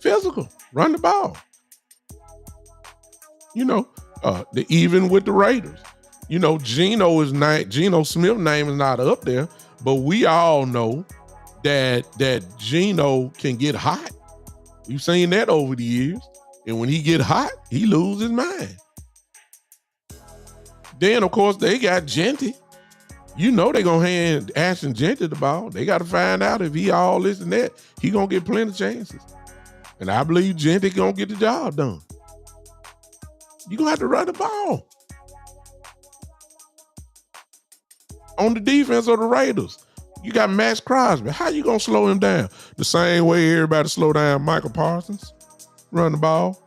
Speaker 1: Physical. Run the ball. Even with the Raiders. Geno Smith's name is not up there, but we all know that Geno can get hot. We've seen that over the years. And when he get hot, he loses his mind. Then, of course, they got Genty. They're going to hand Ashton Genty the ball. They got to find out if he all this and that. He going to get plenty of chances. And I believe Genty going to get the job done. You're going to have to run the ball. On the defense of the Raiders, you got Max Crosby. How you going to slow him down? The same way everybody slow down Michael Parsons. Run the ball.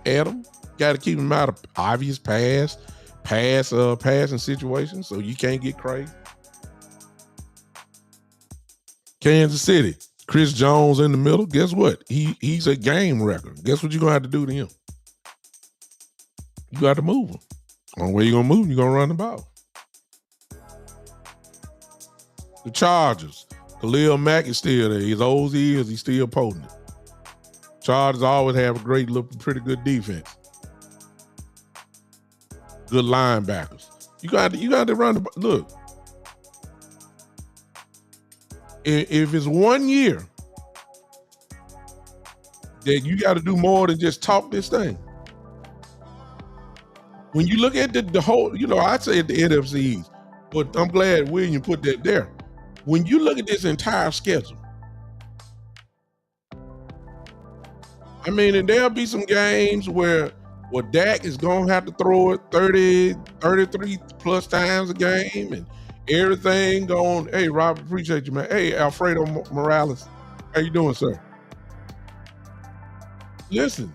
Speaker 1: Adam. Got to keep him out of obvious passing situations so you can't get crazy. Kansas City. Chris Jones in the middle. Guess what? He's a game record. Guess what you're going to have to do to him? You got to move them. Only way you're gonna move, you're gonna run the ball. The Chargers. Khalil Mack is still there. He's old as he is, he's still potent. Chargers always have a pretty good defense. Good linebackers. You got to run the look. If it's 1 year that you got to do more than just talk this thing. When you look at the whole, I'd say the NFC EAST, but I'm glad William put that there. When you look at this entire schedule, I mean, and there'll be some games where Dak is going to have to throw it 30, 33 plus times a game and everything going. Hey, Rob, appreciate you, man. Hey, Alfredo Morales, how you doing, sir? Listen,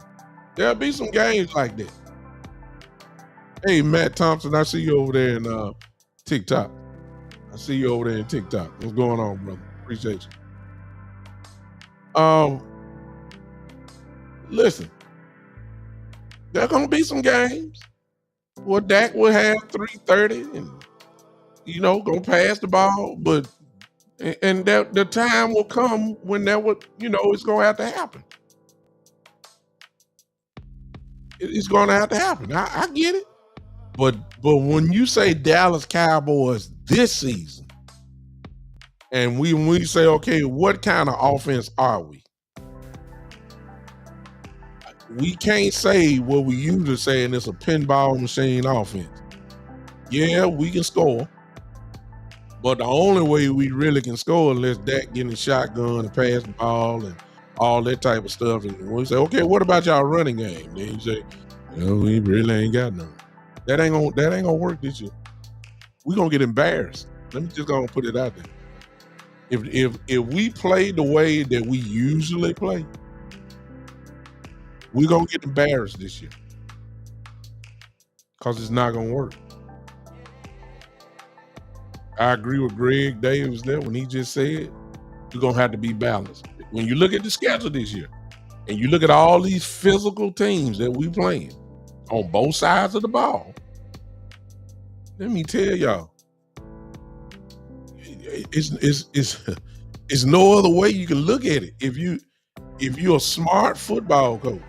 Speaker 1: there'll be some games like that. Hey, Matt Thompson, I see you over there in TikTok. What's going on, brother? Appreciate you. Listen, there are going to be some games where Dak will have 330 and, going to pass the ball, but and the time will come when it's going to have to happen. It's going to have to happen. I get it. But when you say Dallas Cowboys this season, and we say, okay, what kind of offense are we? We can't say what we usually say, and it's a pinball machine offense. Yeah, we can score, but the only way we really can score unless Dak getting a shotgun and pass the ball and all that type of stuff. And we say, okay, what about y'all running game? Then you say, we really ain't got none. That ain't gonna work this year. We're gonna get embarrassed. Let me just go and put it out there. If we play the way that we usually play, we're gonna get embarrassed this year. Because it's not gonna work. I agree with Greg Davis there when he just said we're gonna have to be balanced. When you look at the schedule this year, and you look at all these physical teams that we playing on both sides of the ball, let me tell y'all, it's no other way you can look at it. If you're a smart football coach,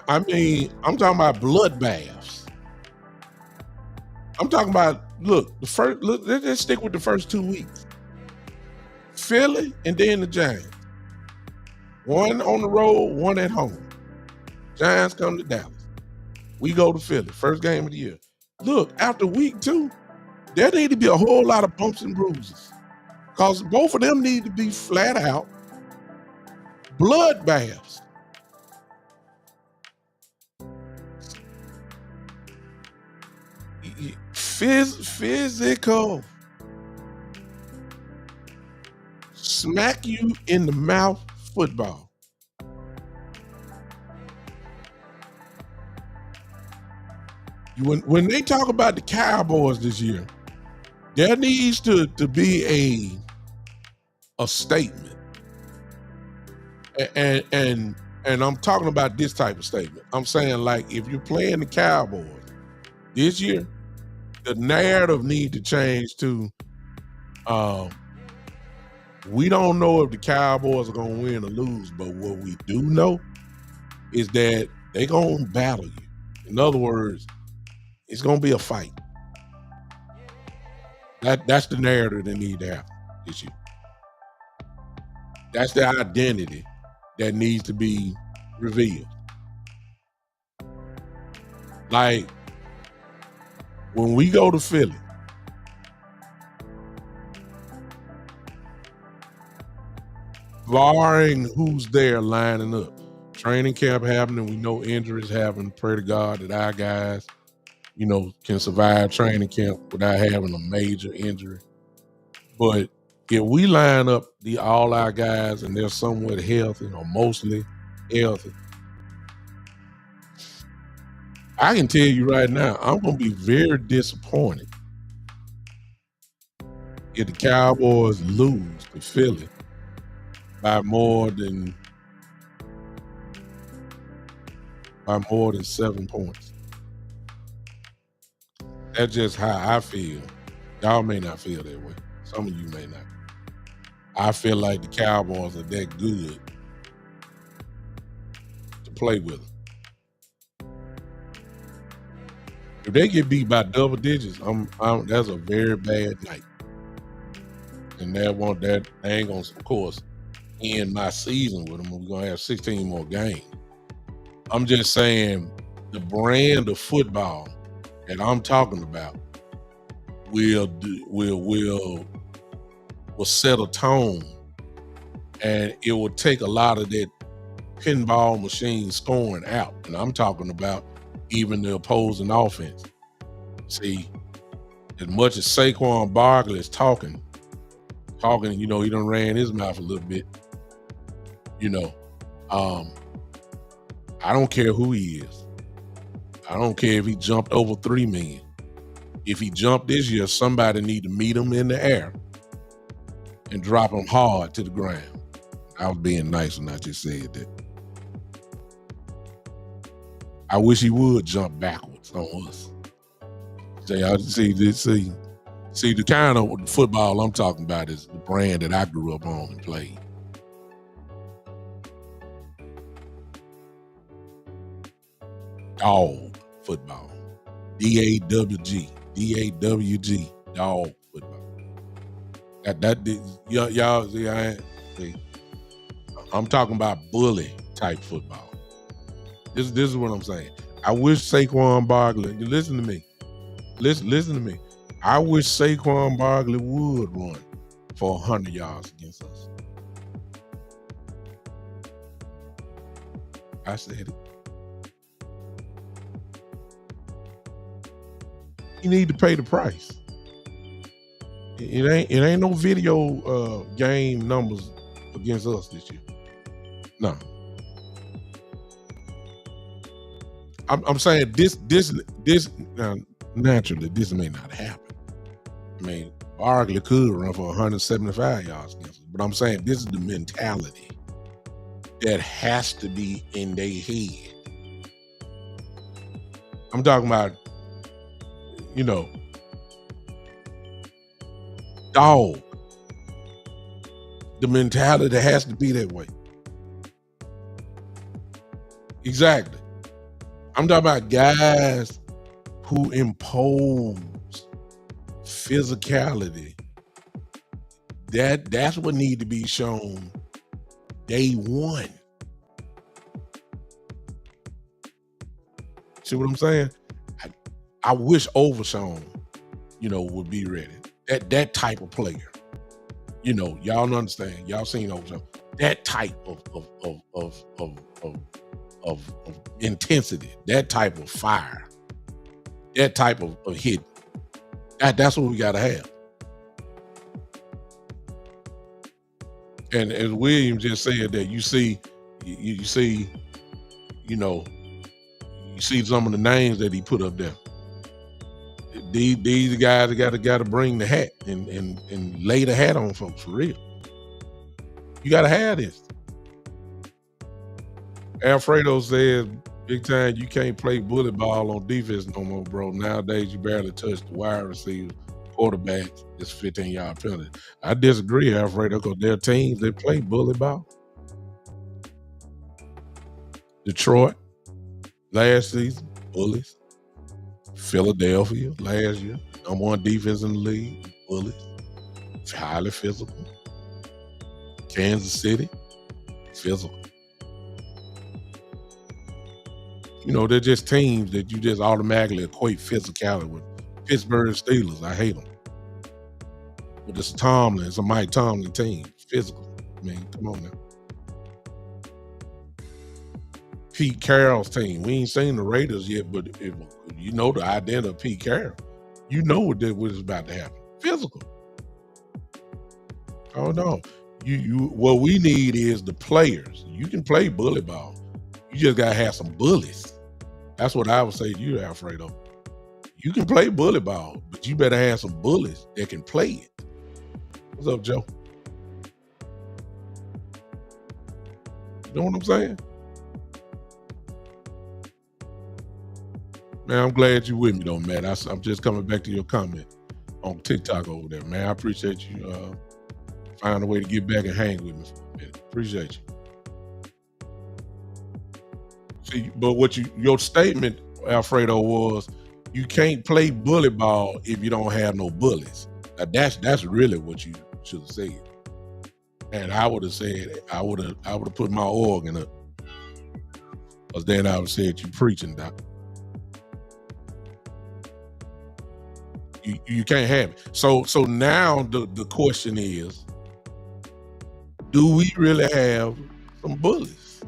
Speaker 1: I mean, I'm talking about bloodbaths. I'm talking about let's stick with the first 2 weeks. Philly and then the Giants. One on the road, one at home. Giants come to Dallas. We go to Philly, first game of the year. Look, after week 2, there need to be a whole lot of bumps and bruises because both of them need to be flat out bloodbaths. Physical. Smack you in the mouth football. When they talk about the Cowboys this year, there needs to be a statement. And I'm talking about this type of statement. I'm saying, like, if you're playing the Cowboys this year, the narrative need to change to we don't know if the Cowboys are going to win or lose, but what we do know is that they're going to battle you. In other words, it's going to be a fight. That's the narrative they need to have this year. That's the identity that needs to be revealed. Like, when we go to Philly, barring who's there lining up, training camp happening, we know injuries happen. Pray to God that our guys, can survive training camp without having a major injury. But if we line up all our guys and they're somewhat healthy or mostly healthy, I can tell you right now, I'm going to be very disappointed if the Cowboys lose to Philly by more than by more than 7 points. That's just how I feel. Y'all may not feel that way. Some of you may not. I feel like the Cowboys are that good to play with them. If they get beat by double digits, that's a very bad night. And they ain't gonna, of course, end my season with them. We're gonna have 16 more games. I'm just saying the brand of football that I'm talking about will set a tone, and it will take a lot of that pinball machine scoring out. And I'm talking about even the opposing offense. See, as much as Saquon Barkley is talking, he done ran his mouth a little bit. I don't care who he is. I don't care if he jumped over 3 million. If he jumped this year, somebody need to meet him in the air and drop him hard to the ground. I was being nice when I just said that. I wish he would jump backwards on us. See, the kind of football I'm talking about is the brand that I grew up on and played. Dog football. D-A-W-G. D-A-W-G. Dog football. Y'all see, I'm talking about bully type football. This is what I'm saying. I wish Saquon Barkley, listen to me. Listen to me. I wish Saquon Barkley would run for 100 yards against us. I said it. You need to pay the price. It ain't no video game numbers against us this year. No. I'm saying this naturally this may not happen. I mean, Barkley could run for 175 yards against us, but I'm saying this is the mentality that has to be in their head. I'm talking about, dog. The mentality has to be that way. Exactly. I'm talking about guys who impose physicality. That's what need to be shown day one. See what I'm saying? I wish Overshown, would be ready. That type of player. Y'all don't understand. Y'all seen Overshown. That type of intensity, that type of fire, that type of hit. That's what we gotta have. And as William just said that you see some of the names that he put up there. These guys gotta bring the hat and lay the hat on folks for real. You gotta have this. Alfredo says, big time, you can't play bully ball on defense no more, bro. Nowadays, you barely touch the wide receivers, quarterbacks. It's 15-yard penalty. I disagree, Alfredo, because there are teams that play bully ball. Detroit, last season, bullies. Philadelphia, last year, #1 defense in the league, bullies. Highly physical. Kansas City, physical. They're just teams that you just automatically equate physicality with. Pittsburgh Steelers, I hate them. But it's a Mike Tomlin team, physical. I mean, come on now. Pete Carroll's team. We ain't seen the Raiders yet, but the identity of Pete Carroll. You know what is about to happen. Physical. Oh no. What we need is the players. You can play bully ball. You just gotta have some bullies. That's what I would say to you, Alfredo. You can play bully ball, but you better have some bullies that can play it. What's up, Joe? You know what I'm saying? Man, I'm glad you with me though, man. I'm just coming back to your comment on TikTok over there, man. I appreciate you finding a way to get back and hang with me for a minute. Appreciate you. See, but your statement, Alfredo, was you can't play bully ball if you don't have no bullies. Now, that's really what you should have said. And I would have said I would have put my organ up. Because then I would have said you preaching, doc. You can't have it. So now the question is, do we really have some bullies?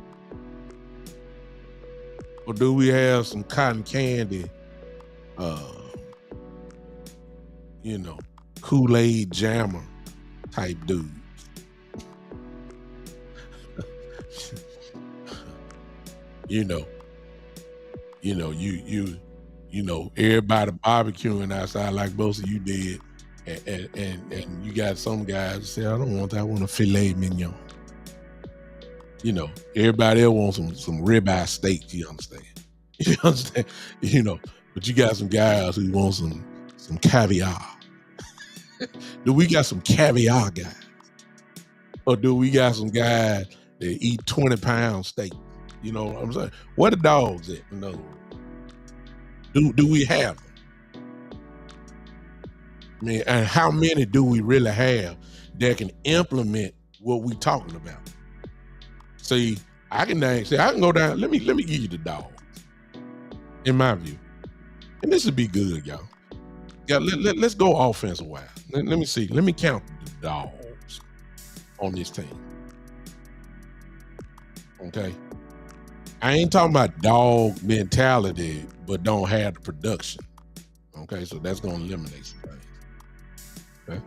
Speaker 1: Or do we have some cotton candy, Kool-Aid jammer type dudes? Everybody barbecuing outside like most of you did, and you got some guys that say, I don't want that, I want a filet mignon. Everybody else wants some ribeye steak, you understand? You understand? But you got some guys who want some caviar. Do we got some caviar guys? Or do we got some guys that eat 20-pound steak? You know what I'm saying? Where the dogs at, in other words? Do we have them? I mean, and how many do we really have that can implement what we talking about? See, I can go down. Let me give you the dogs, in my view, and this would be good, y'all. Yeah, let's go offensive wise. Let me see. Let me count the dogs on this team. Okay, I ain't talking about dog mentality, but don't have the production. Okay, so that's gonna eliminate some things. Okay,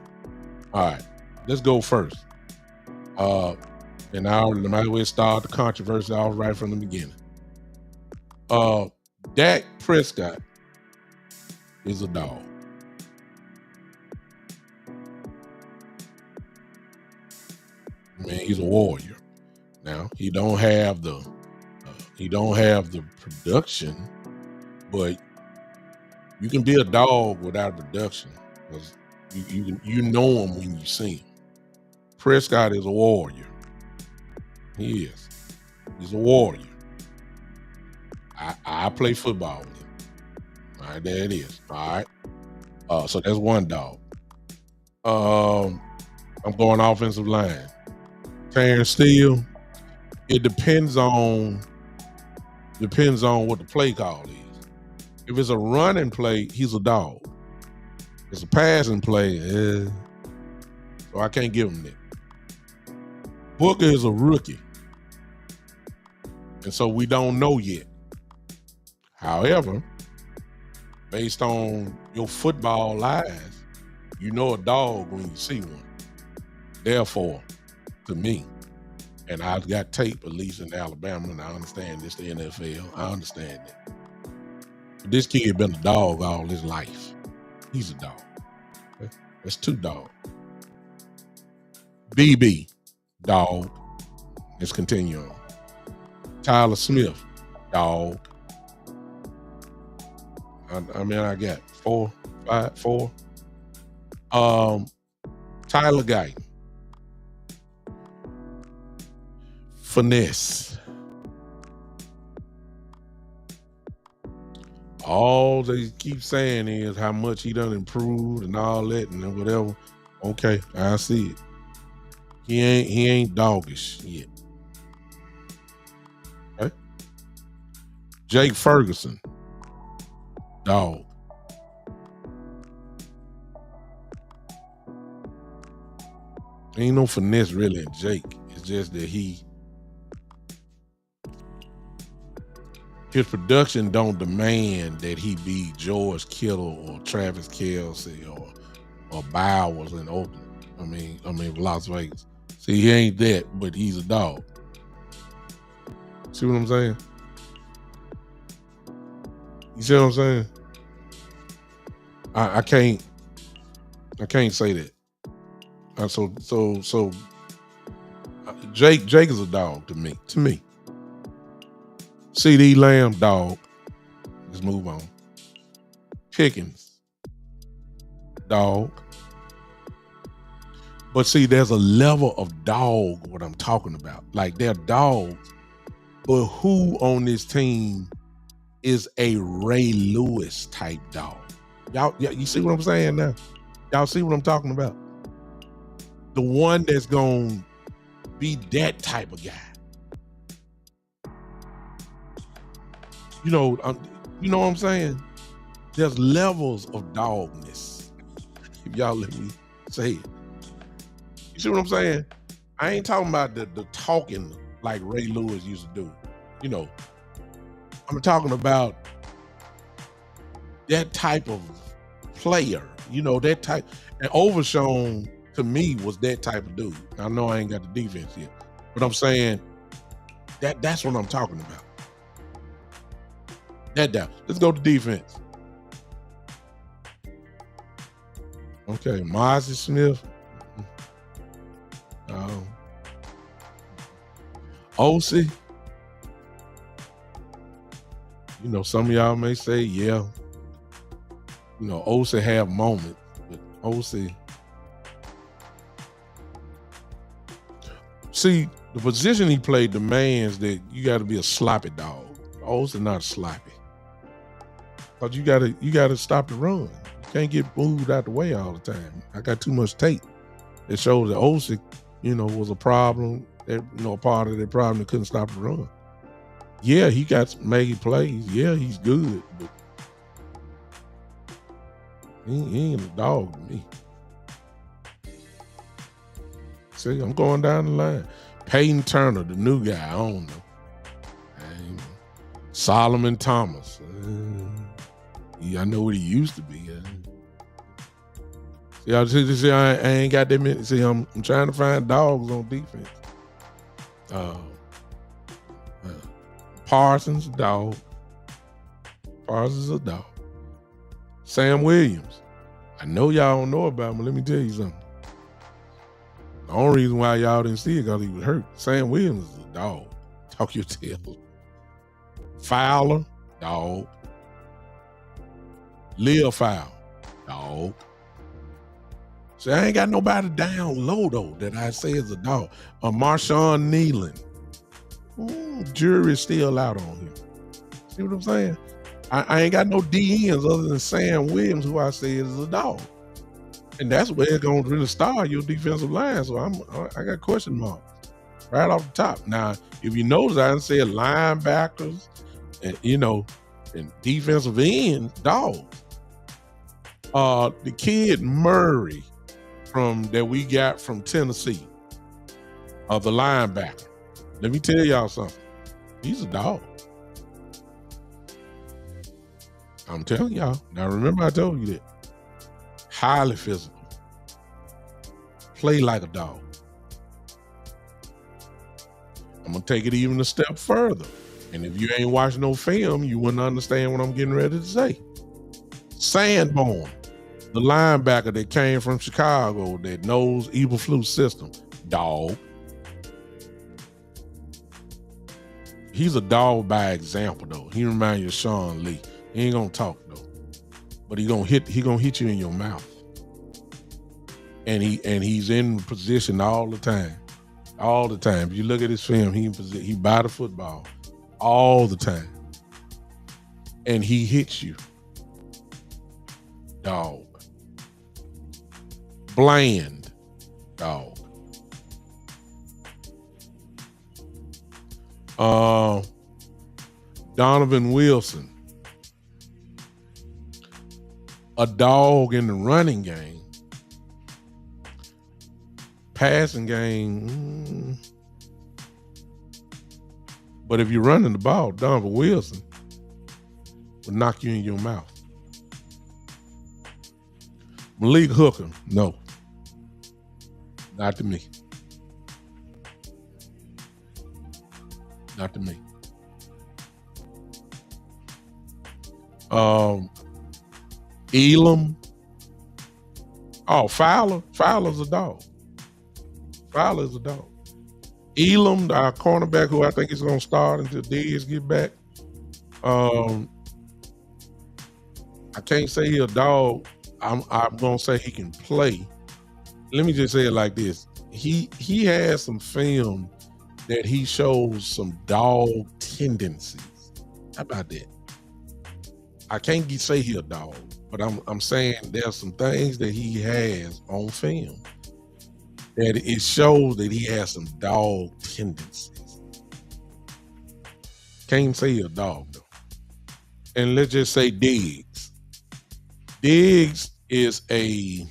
Speaker 1: all right. Let's go first. And I might as well start the controversy off right from the beginning. Dak Prescott is a dog. Man, he's a warrior. Now he don't have the production, but you can be a dog without production because you know him when you see him. Prescott is a warrior. He is. He's a warrior. I play football with him. All right, there it is. All right. So that's one dog. I'm going offensive line. Terrence Steele. It depends on what the play call is. If it's a running play, he's a dog. If it's a passing play, so I can't give him that. Booker is a rookie. And so we don't know yet. However, based on your football eyes, you know a dog when you see one. Therefore, to me, and I've got tape, at least in Alabama, and I understand this, the NFL, I understand it. But this kid been a dog all his life. He's a dog. Okay? That's two dogs. BB, dog. Let's continue on. Tyler Smith, dog. I mean, I got four. Tyler Guyton. Finesse. All they keep saying is how much he done improved and all that and whatever. Okay, I see it. He ain't doggish yet. Okay. Jake Ferguson, dog. Ain't no finesse really in Jake. It's just that his production don't demand that he be George Kittle or Travis Kelce or Bowers in Oakland. I mean Las Vegas. See, he ain't that, but he's a dog. See what I'm saying? You see what I'm saying? I can't say that. So Jake is a dog to me. CD Lamb, dog. Let's move on. Pickens, dog. But see, there's a level of dog, what I'm talking about. Like they're dogs, but who on this team is a Ray Lewis type dog? Y'all, you see what I'm saying now? Y'all see what I'm talking about? The one that's gonna be that type of guy. You know what I'm saying? There's levels of dogness. If y'all let me say it. You see what I'm saying? I ain't talking about the talking like Ray Lewis used to do. You know, I'm talking about that type of player. You know, that type. And Overshown to me was that type of dude. I know I ain't got the defense yet, but I'm saying that's what I'm talking about. That down. Let's go to defense. Okay, Mozzie Smith. OC. You know, some of y'all may say, yeah. You know, OC have moments, but OC. See, the position he played demands that you got to be a sloppy dog. OC not sloppy. But you gotta stop the run. You can't get moved out the way all the time. I got too much tape that shows that OC, you know, was a problem. That, you know, part of that problem that couldn't stop the run. Yeah, he got made plays. Yeah, he's good, but he ain't a dog to me. See, I'm going down the line. Peyton Turner, the new guy, I don't know. Solomon Thomas. I know what he used to be. See, I ain't got that many. See, I'm trying to find dogs on defense. Parsons, dog. Parsons, a dog. Sam Williams. I know y'all don't know about him, but let me tell you something. The only reason why y'all didn't see it because he was hurt. Sam Williams is a dog. Talk your tail. Fowler, dog. Lil Fowler, dog. See, I ain't got nobody down low, though, that I say is a dog. Marshawn Nealon. Jury's still out on him. See what I'm saying? I ain't got no DNs other than Sam Williams, who I say is a dog. And that's where it's going to really start your defensive line. So I got question marks right off the top. Now, if you notice, I didn't say linebackers and, you know, and defensive ends, dogs. The kid Murray that we got from Tennessee, the linebacker. Let me tell y'all something. He's a dog. I'm telling y'all. Now remember I told you that. Highly physical. Play like a dog. I'm going to take it even a step further. And if you ain't watched no film, you wouldn't understand what I'm getting ready to say. Sanborn, the linebacker that came from Chicago that knows Eberflus system, dog. He's a dog by example, though. He reminds you of Sean Lee. He ain't gonna talk though, but he gonna hit you in your mouth. And he's in position all the time. All the time. If you look at his film, he by the football all the time. And he hits you. Dog. Bland. Dog. Donovan Wilson. A dog in the running game. Passing game. But if you're running the ball, Donovan Wilson will knock you in your mouth. Malik Hooker, no. Not to me. Not to me. Elam. Oh, Fowler. Fowler's a dog. Fowler's a dog. Elam, our cornerback, who I think is going to start until Diggs get back. I can't say he a dog. I'm gonna say he can play. Let me just say it like this. He has some film that he shows some dog tendencies. How about that? I can't say he a dog, but I'm saying there's some things that he has on film that it shows that he has some dog tendencies. Can't say he a dog though. And let's just say Diggs. Diggs is a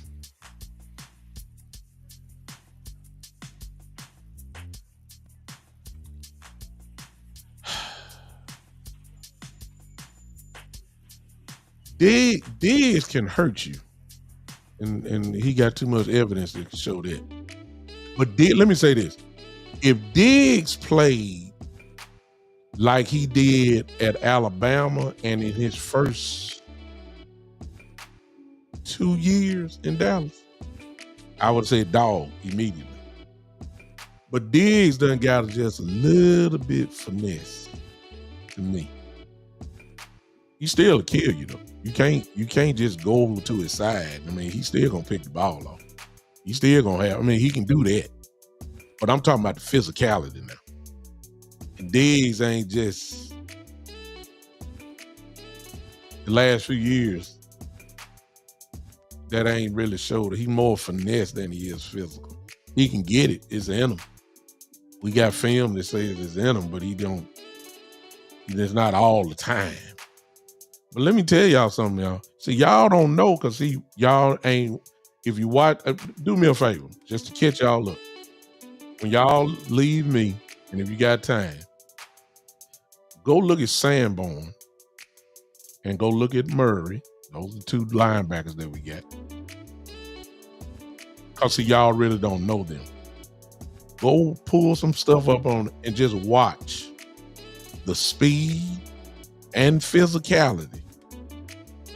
Speaker 1: Diggs can hurt you, and he got too much evidence that can show that. But let me say this: if Diggs played like he did at Alabama and in his first 2 years in Dallas, I would say dog immediately. But Diggs done got just a little bit finesse to me. He still kill you though. You can't just go over to his side. I mean, he's still gonna pick the ball off. He's still gonna have. I mean, he can do that. But I'm talking about the physicality now. And Diggs ain't just the last few years. That ain't really showed it. He's more finesse than he is physical. He can get it. It's in him. We got film that says it's in him, but he don't. It's not all the time. But let me tell y'all something, y'all. See, y'all don't know because y'all ain't. If you watch, do me a favor, just to catch y'all up. When y'all leave me, and if you got time, go look at Sanborn and go look at Murray. Those are the two linebackers that we got. Because see, y'all really don't know them. Go pull some stuff up on and just watch the speed and physicality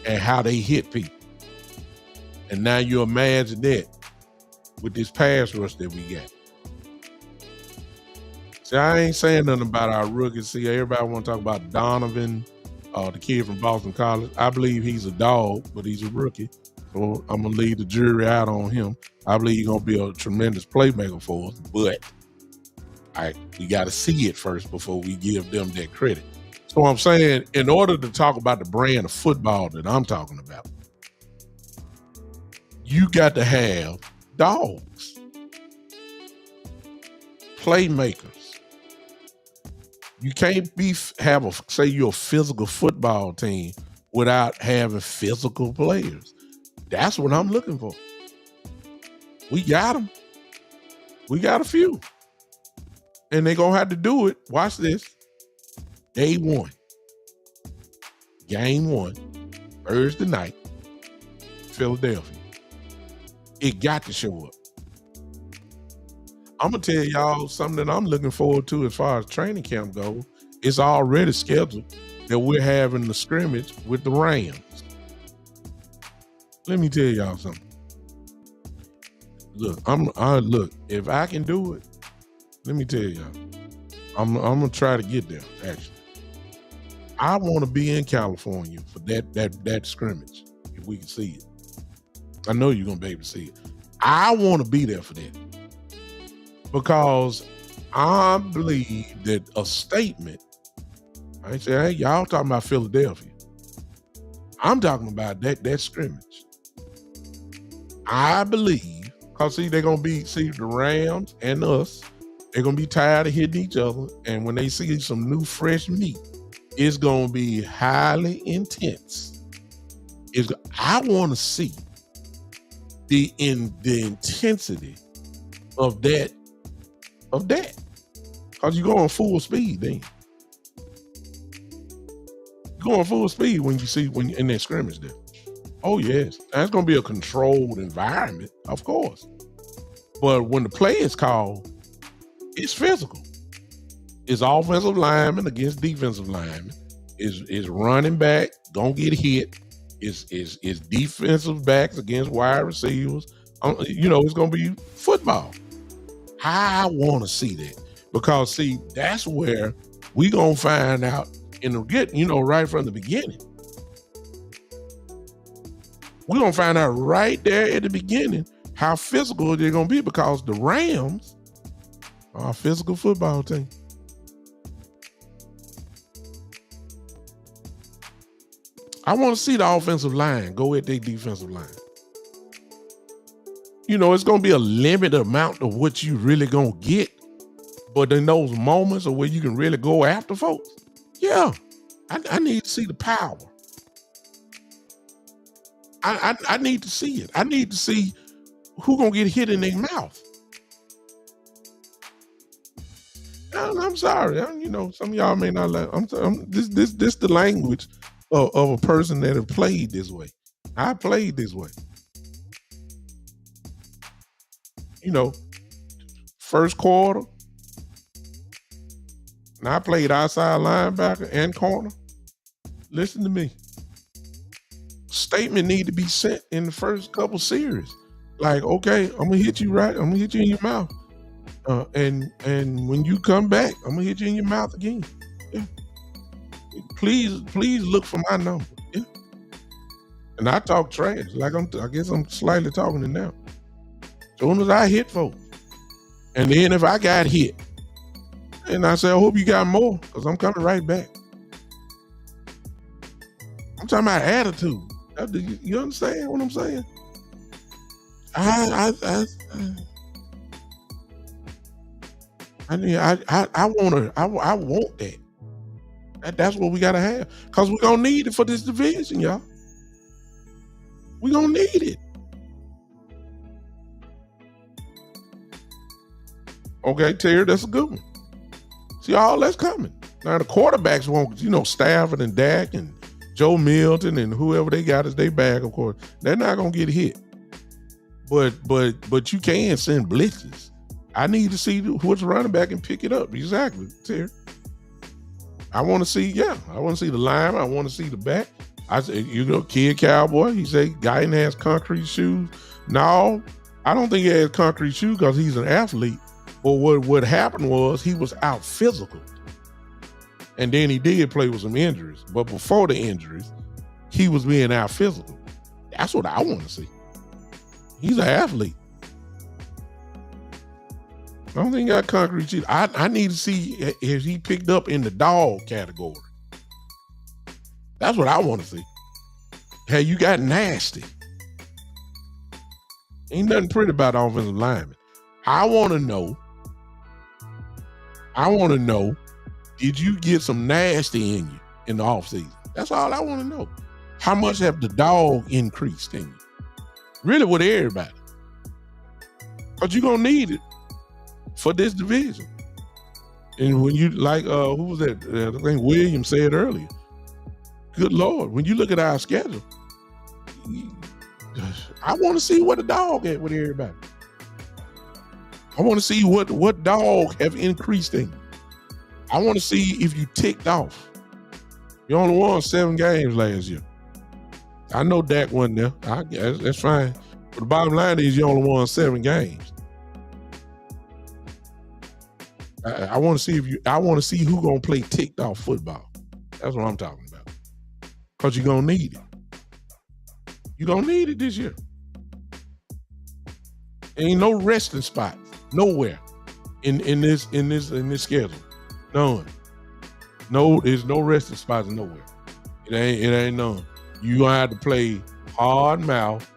Speaker 1: and how they hit people. And now you imagine that with this pass rush that we got. See, I ain't saying nothing about our rookies. See, everybody want to talk about Donovan, the kid from Boston College. I believe he's a dog, but he's a rookie. So I'm going to leave the jury out on him. I believe he's going to be a tremendous playmaker for us, but we got to see it first before we give them that credit. So I'm saying, in order to talk about the brand of football that I'm talking about, you got to have dogs, playmakers. You can't say you're a physical football team without having physical players. That's what I'm looking for. We got them. We got a few. And they're going to have to do it. Watch this. Day one. Game 1. Thursday night. Philadelphia. It got to show up. I'm going to tell y'all something that I'm looking forward to as far as training camp goes. It's already scheduled that we're having the scrimmage with the Rams. Let me tell y'all something. Look, look, if I can do it, let me tell y'all, I'm gonna try to get there, actually. I want to be in California for that scrimmage, if we can see it. I know you're gonna be able to see it. I want to be there for that. Because I believe that a statement, I say, hey, y'all talking about Philadelphia. I'm talking about that scrimmage. I believe, because see, they're going to be, the Rams and us, they're going to be tired of hitting each other. And when they see some new fresh meat, it's going to be highly intense. I want to see the intensity of that. Because you're going full speed then. You're going full speed when you see when in that scrimmage there. Oh yes. That's gonna be a controlled environment, of course. But when the play is called, it's physical. It's offensive lineman against defensive lineman. Is running back, gonna get hit. Is defensive backs against wide receivers. It's gonna be football. I want to see that because that's where we gonna find out right from the beginning. We're going to find out right there at the beginning how physical they're going to be, because the Rams are a physical football team. I want to see the offensive line go at their defensive line. You know, it's going to be a limited amount of what you really going to get. But in those moments of where you can really go after folks, yeah, I need to see the power. I need to see it. I need to see who going to get hit in their mouth. I'm sorry. You know, some of y'all may not like. This the language of a person that have played this way. I played this way. You know, first quarter, and I played outside linebacker and corner. Listen to me. Statement need to be sent in the first couple series. Like, okay, I'm gonna hit you right. I'm gonna hit you in your mouth. And when you come back, I'm gonna hit you in your mouth again. Yeah. Please look for my number. Yeah. And I talk trash. Like I guess I'm slightly talking it now. Soon as I hit folks, and then if I got hit, and I say, I hope you got more, because I'm coming right back. I'm talking about attitude. You understand what I'm saying? I want that. That's what we gotta have, because we're gonna need it for this division, y'all. We're gonna need it. Okay, Terry, that's a good one. See, all that's coming. Now the quarterbacks won't, Stafford and Dak and Joe Milton and whoever they got as they back, of course, they're not gonna get hit. But you can send blitzes. I need to see who's running back and pick it up. Exactly, Terry. I want to see the line. I want to see the back. I say, kid Cowboy. He say Guyton has concrete shoes. No, I don't think he has concrete shoes because he's an athlete. But what happened was he was out physical. And then he did play with some injuries. But before the injuries, he was being out physical. That's what I want to see. He's an athlete. I don't think he got concrete shoes. I need to see if he picked up in the dog category. That's what I want to see. Hey, you got nasty. Ain't nothing pretty about offensive linemen. I want to know, did you get some nasty in you in the offseason? That's all I want to know. How much have the dog increased in you? Really with everybody. Because you're going to need it for this division. And when you, who was that? I think William said earlier. Good Lord, when you look at our schedule, I want to see what the dog at with everybody. I want to see what dog have increased in you. I want to see if you ticked off. You only won 7 games last year. I know Dak wasn't there. I guess that's fine. But the bottom line is you only won 7 games. I want to see who gonna play ticked off football. That's what I'm talking about. Because you're gonna need it. You're gonna need it this year. Ain't no resting spots nowhere in this schedule. None. No, there's no resting spots nowhere. It ain't none. You gonna have to play hard mouth,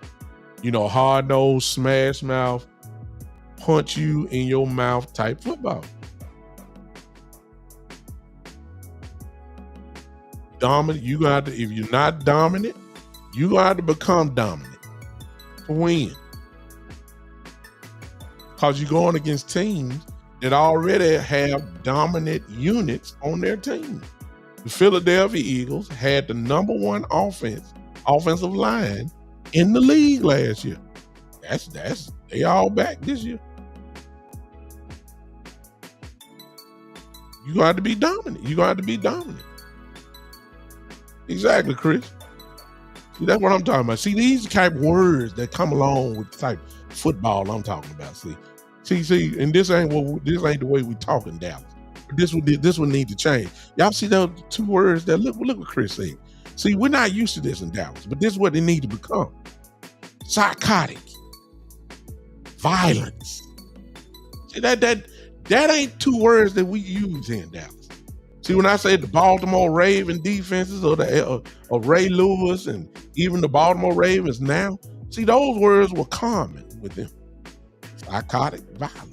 Speaker 1: hard nose, smash mouth, punch you in your mouth type football. Dominant, you gonna have to, if you're not dominant, you gonna have to become dominant to win. Because you're going against teams that already have dominant units on their team. The Philadelphia Eagles had the number 1 offensive line in the league last year. They all back this year. You got to be dominant. Exactly, Chris. See, that's what I'm talking about. See, these type of words that come along with the type of football I'm talking about. See, and this ain't the way we talk in Dallas. This would need to change. Y'all see those 2 words there? Look what Chris said. See, we're not used to this in Dallas, but this is what they need to become. Psychotic. Violence. See, that ain't two words that we use here in Dallas. See, when I say the Baltimore Ravens defenses or Ray Lewis and even the Baltimore Ravens now, see, those words were common with them. Psychotic, violent.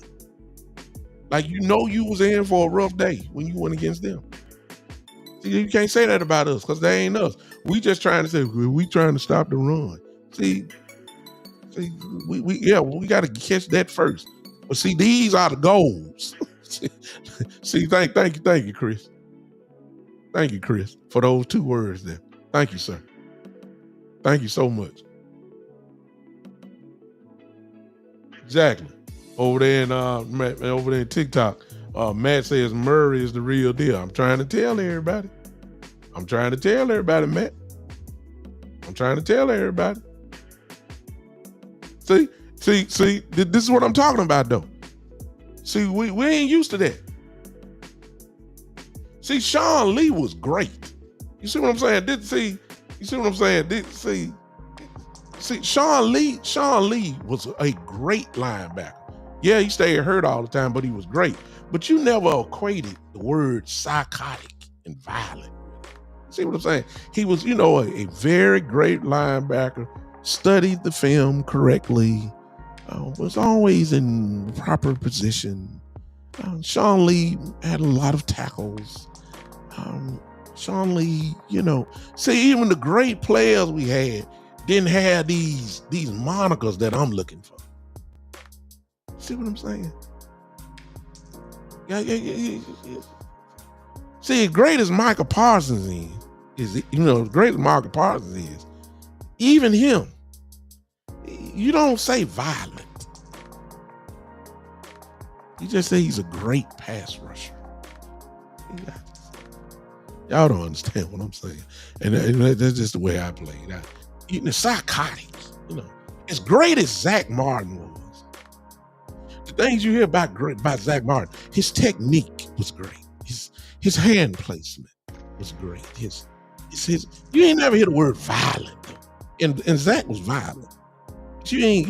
Speaker 1: Like, you was in for a rough day when you went against them. See, you can't say that about us because they ain't us. We just trying to say, we trying to stop the run. See, we got to catch that first. But see, these are the goals. See, thank you, Chris. Thank you, Chris, for those two words there. Thank you, sir. Thank you so much. Exactly. Over there in TikTok, Matt says Murray is the real deal. I'm trying to tell everybody. Matt. I'm trying to tell everybody. See, this is what I'm talking about, though. See, we ain't used to that. See, Sean Lee was great. You see what I'm saying? See, Sean Lee was a great linebacker. Yeah, he stayed hurt all the time, but he was great. But you never equated the word psychotic and violent. See what I'm saying? He was, a very great linebacker, studied the film correctly, was always in proper position. Sean Lee had a lot of tackles. Sean Lee, see, even the great players we had didn't have these monikers that I'm looking for. See what I'm saying? Yeah. See, as great as Michael Parsons is, as great as Michael Parsons is, even him, you don't say violent. You just say he's a great pass rusher. Y'all don't understand what I'm saying. And that's just the way I played. Psychotic, as great as Zach Martin was. The things you hear about Zach Martin, his technique was great. His hand placement was great. His you ain't never hear the word violent. And Zach was violent. But you ain't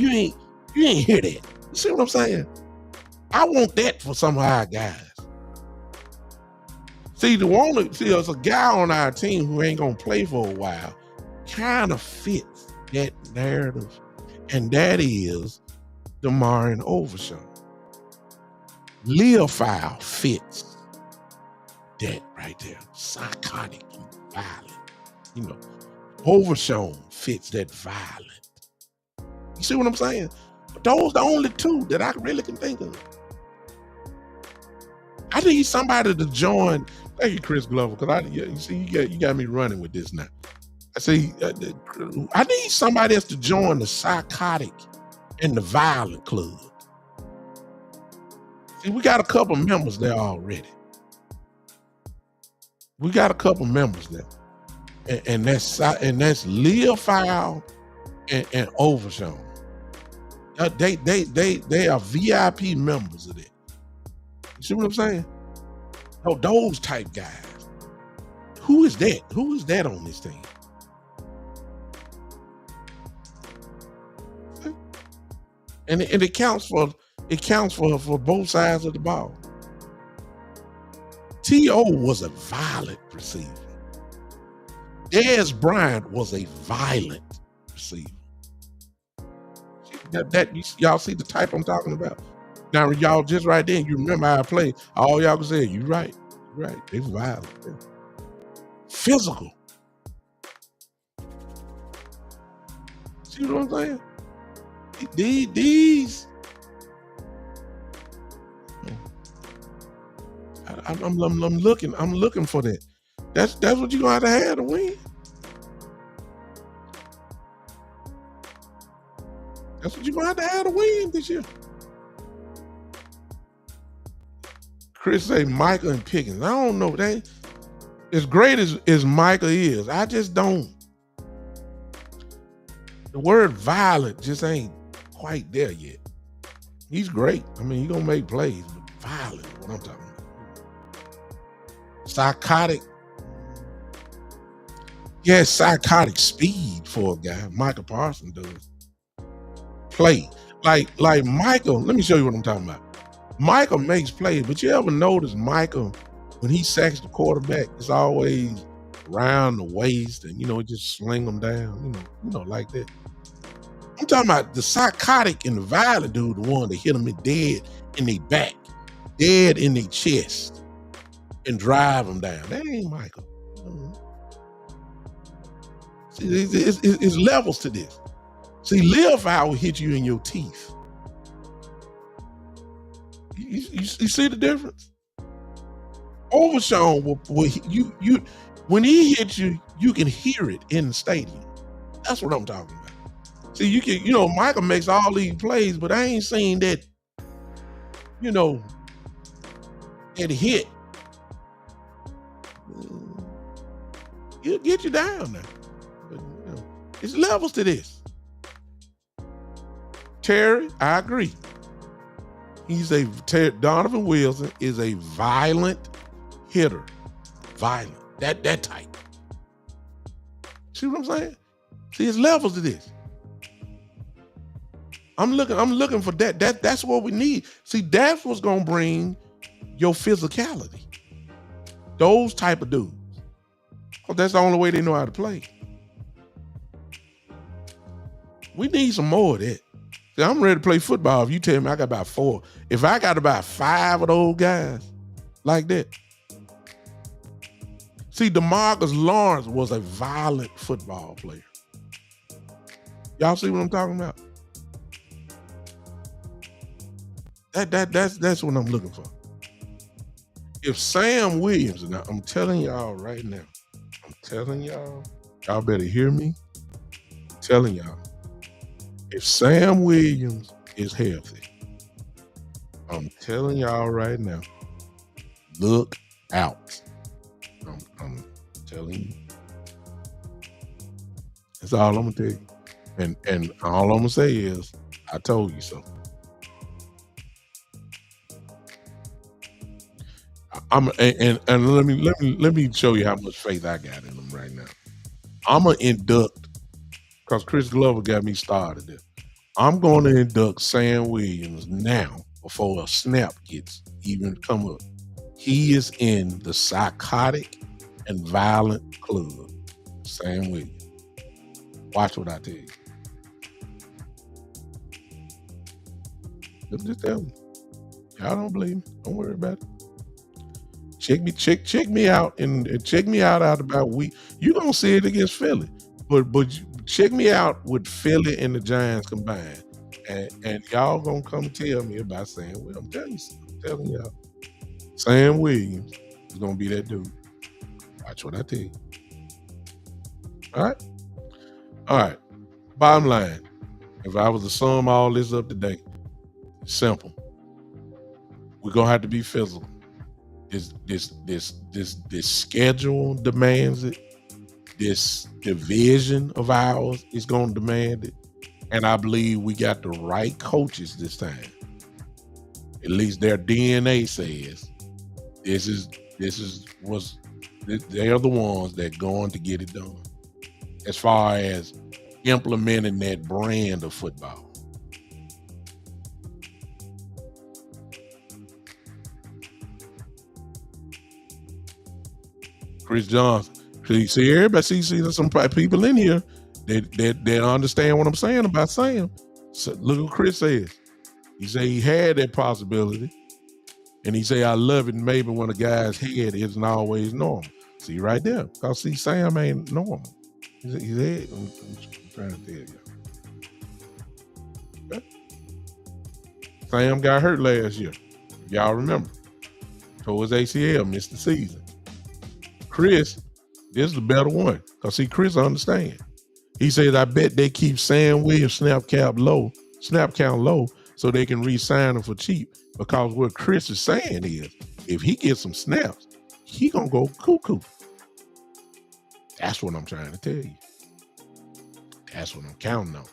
Speaker 1: hear that. You see what I'm saying? I want that for some of our guys. See, there's a guy on our team who ain't gonna play for a while, kind of fits that narrative, and that is DeMarvin Overshown. Leofow fits that right there, psychotic and violent. Overshown fits that violent. You see what I'm saying? But those are the only two that I really can think of. I need somebody to join. Thank you, Chris Glover, because you got me running with this now. I need somebody else to join the psychotic and the violent club. See, we got a couple members there already. We got a couple members there, and that's Leofow and Overshown. They are VIP members of that. You see what I'm saying? Oh, those type guys. Who is that? Who is that on this team? And it counts for both sides of the ball. T.O. was a violent receiver. Dez Bryant was a violent receiver. Y'all see the type I'm talking about? Now, y'all just right there, you remember how I played. All y'all can say, you right. They was violent. Yeah. Physical. See what I'm saying? These. I'm looking for that. That's what you're gonna have to win. That's what you're gonna have to win this year. Chris say Micah and Pickens. I don't know. As great as Micah is, I just don't. The word violent just ain't quite there yet. He's great. I mean, he's gonna make plays, but violent is what I'm talking about. Psychotic. He has psychotic speed for a guy. Michael Parsons does. Play. Like Michael, let me show you what I'm talking about. Michael makes plays, but you ever notice Michael, when he sacks the quarterback, it's always around the waist and, just sling them down, like that. I'm talking about the psychotic and the violent dude, the one that hit them dead in their back, dead in their chest, and drive them down. That ain't Michael. See, it's levels to this. See, live fire will hit you in your teeth. You see the difference? Overshawn when he hits you, you can hear it in the stadium. That's what I'm talking about. See, you can, Michael makes all these plays, but I ain't seen that, that hit. He'll get you down now. But, it's levels to this. Terry, I agree. Donovan Wilson is a violent hitter. Violent. That type. See what I'm saying? See, it's levels to this. I'm looking for that. That's what we need. See, that's what's gonna bring your physicality. Those type of dudes. Because that's the only way they know how to play. We need some more of that. See, I'm ready to play football. If you tell me I got about 4, if I got about 5 of those guys like that. See, DeMarcus Lawrence was a violent football player. Y'all see what I'm talking about? That's what I'm looking for. If Sam Williams, and I'm telling y'all right now, y'all better hear me. I'm telling y'all, if Sam Williams is healthy, I'm telling y'all right now, look out. I'm telling you. That's all I'm gonna tell you. And all I'm gonna say is, I told you so. Let me show you how much faith I got in them right now. I'm gonna induct, because Chris Glover got me started there. I'm going to induct Sam Williams now before a snap gets even come up. He is in the psychotic and violent club. Sam Williams. Watch what I tell you. Just tell me. Y'all don't believe me. Don't worry about it. Check me out and check me out about a week. You're gonna see it against Philly. But check me out with Philly and the Giants combined. And y'all gonna come tell me about Sam Williams. I'm telling y'all. Sam Williams is gonna be that dude. Watch what I tell you. All right. Bottom line, if I was to sum all this up today, it's simple. We're gonna have to be physical. This schedule demands it. This division of ours is going to demand it, and I believe we got the right coaches this time. At least their DNA says they are the ones that going to get it done. As far as implementing that brand of football. Chris Johnson. See, everybody see there's some people in here that understand what I'm saying about Sam. So look what Chris says. He said he had that possibility. And he say, I love it maybe when a guy's head isn't always normal. See right there. Because see, Sam ain't normal. His head, I'm trying to tell you. Okay. Sam got hurt last year. If y'all remember. Tore his ACL, missed the season. Chris, this is the better one. Because see, Chris understand. He says, I bet they keep Sam Williams snap count low, so they can re-sign him for cheap. Because what Chris is saying is, if he gets some snaps, he gonna go cuckoo. That's what I'm trying to tell you. That's what I'm counting on.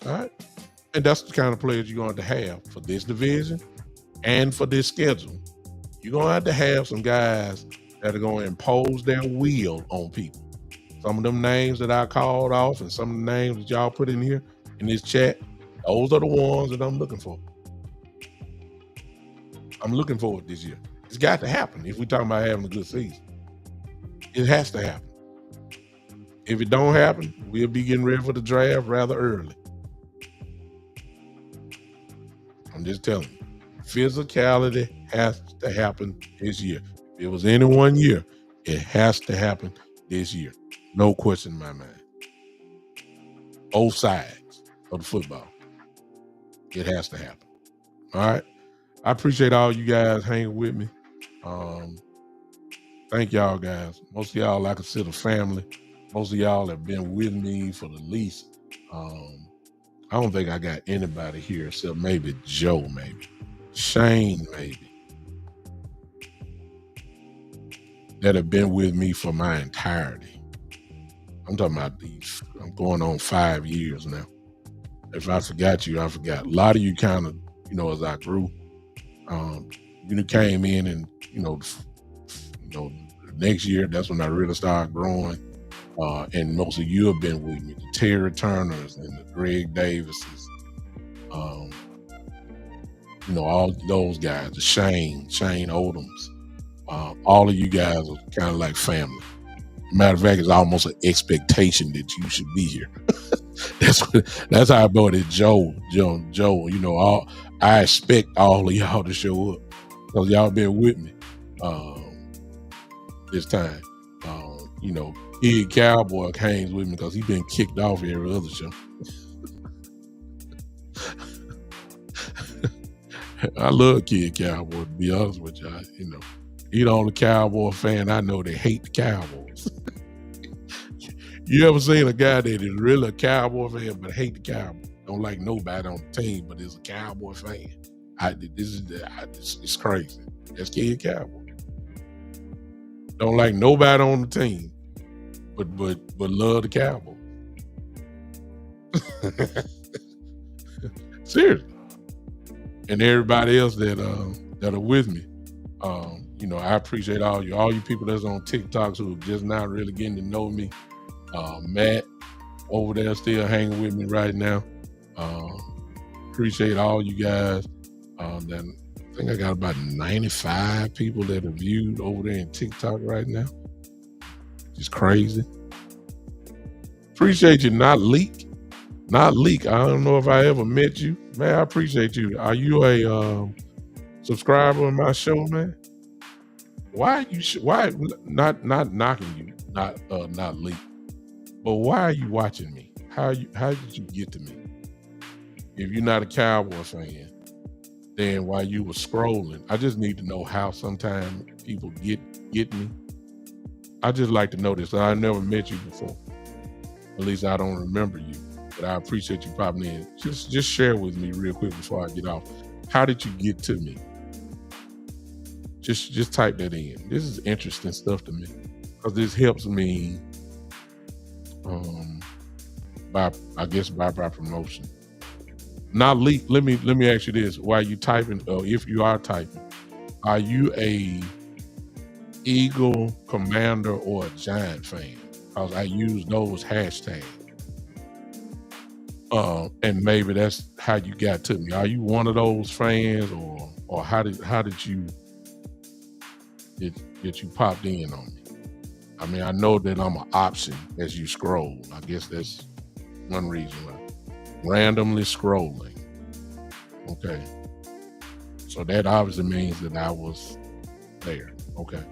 Speaker 1: All right? And that's the kind of players you're going to have for this division and for this schedule. You're going to have some guys that are going to impose their will on people. Some of them names that I called off and some of the names that y'all put in here in this chat, those are the ones that I'm looking for. I'm looking for it this year. It's got to happen if we're talking about having a good season. It has to happen. If it don't happen, we'll be getting ready for the draft rather early. I'm just telling you, physicality has to happen this year. If it was any one year, it has to happen this year. No question in my mind. Both sides of the football. It has to happen. All right. I appreciate all you guys hanging with me. Thank y'all guys. Most of y'all I consider family. Most of y'all have been with me for the least. I don't think I got anybody here except maybe Joe, maybe Shane, maybe, that have been with me for my entirety. I'm talking about these. I'm going on 5 years now. If I forgot you, I forgot. A lot of you kind of, as I grew, came in and, the next year, that's when I really started growing. And most of you have been with me, the Terry Turners and the Greg Davises, all those guys, the Shane Odoms, all of you guys are kind of like family. Matter of fact, it's almost an expectation that you should be here. That's how I brought it, Joe. I expect all of y'all to show up because y'all been with me this time. Kid Cowboy hangs with me because he been kicked off every other show. I love Kid Cowboy, to be honest with you. He the only Cowboy fan I know that hate the Cowboys. You ever seen a guy that is really a Cowboy fan but hate the Cowboys? Don't like nobody on the team, but is a Cowboy fan. It's crazy. That's Kid Cowboy. Don't like nobody on the team, but love the Cowboys. Seriously. And everybody else that are with me. I appreciate all you people that's on TikTok who are just not really getting to know me. Matt over there still hanging with me right now. Appreciate all you guys. Then I think I got about 95 people that are viewed over there in TikTok right now. Just crazy. Appreciate you, not leak. I don't know if I ever met you, man. I appreciate you. Are you a subscriber of my show, man? Why not knocking you, not leak, but why are you watching me? How did you get to me? If you're not a Cowboy fan, then while you were scrolling, I just need to know how sometimes people get me. I just like to know this. I never met you before. At least I don't remember you. But I appreciate you popping in. Just share with me real quick before I get off. How did you get to me? Just type that in. This is interesting stuff to me because this helps me by promotion. Now, Lee, let me ask you this: while you typing, if you are typing, are you a Eagle, Commander, or a Giant fan? Because I use those hashtags. And maybe that's how you got to me. Are you one of those fans, or how did you popped in on me? I mean, I know that I'm an option as you scroll. I guess that's one reason why. Randomly scrolling. Okay. So that obviously means that I was there. Okay.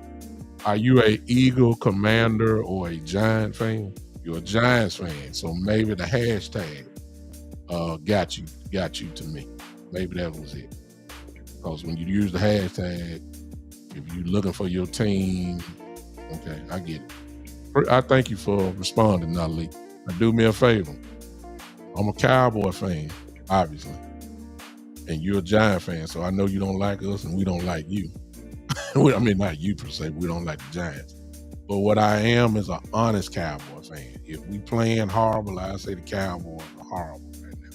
Speaker 1: Are you a Eagle, Commander, or a Giant fan? You're a Giants fan, so maybe the hashtag got you to me. Maybe that was it. Because when you use the hashtag, if you're looking for your team, okay, I get it. I thank you for responding, Natalie. Now do me a favor. I'm a Cowboy fan, obviously, and you're a Giant fan, so I know you don't like us and we don't like you. I mean, not you per se, we don't like the Giants. But what I am is an honest Cowboy fan. If we playing horrible, I say the Cowboys are horrible right now.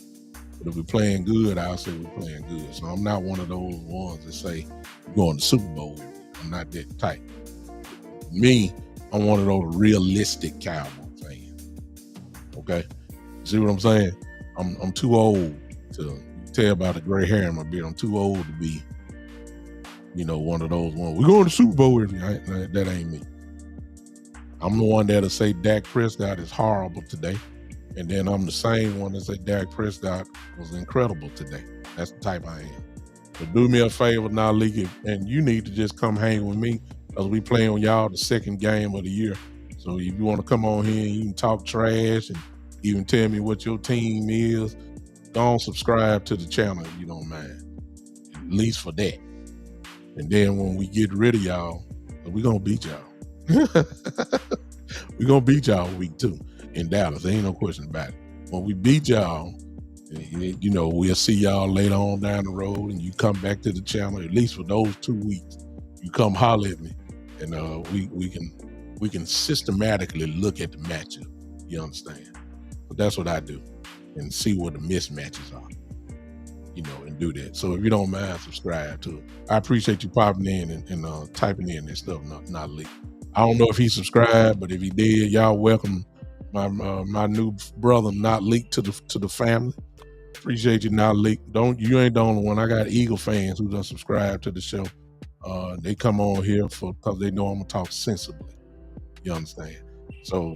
Speaker 1: But if we're playing good, I'll say we're playing good. So I'm not one of those ones that say we're going to the Super Bowl every week. I'm not that type. Me, I'm one of those realistic Cowboy fans. Okay, see what I'm saying? I'm too old to tell by the gray hair in my beard. I'm too old to be, one of those ones. We're going to the Super Bowl every night. That ain't me. I'm the one that'll say Dak Prescott is horrible today. And then I'm the same one that say Dak Prescott was incredible today. That's the type I am. But do me a favor now, League, and you need to just come hang with me because we playing on y'all the second game of the year. So if you want to come on here and you can talk trash and even tell me what your team is, don't subscribe to the channel if you don't mind. At least for that. And then when we get rid of y'all, we're going to beat y'all. We're going to beat y'all week 2 in Dallas. There ain't no question about it. When we beat y'all, we'll see y'all later on down the road and you come back to the channel, at least for those 2 weeks. You come holler at me and we can systematically look at the matchup. You understand? But that's what I do and see what the mismatches are, and do that. So if you don't mind, subscribe to it. I appreciate you popping in and typing in that stuff, not leak. I don't know if he subscribed, but if he did, y'all welcome my new brother, Not Leak, to the family. Appreciate you, Not Leak. You ain't the only one. I got Eagle fans who done subscribe to the show. They come on here because they know I'm gonna talk sensibly. You understand? So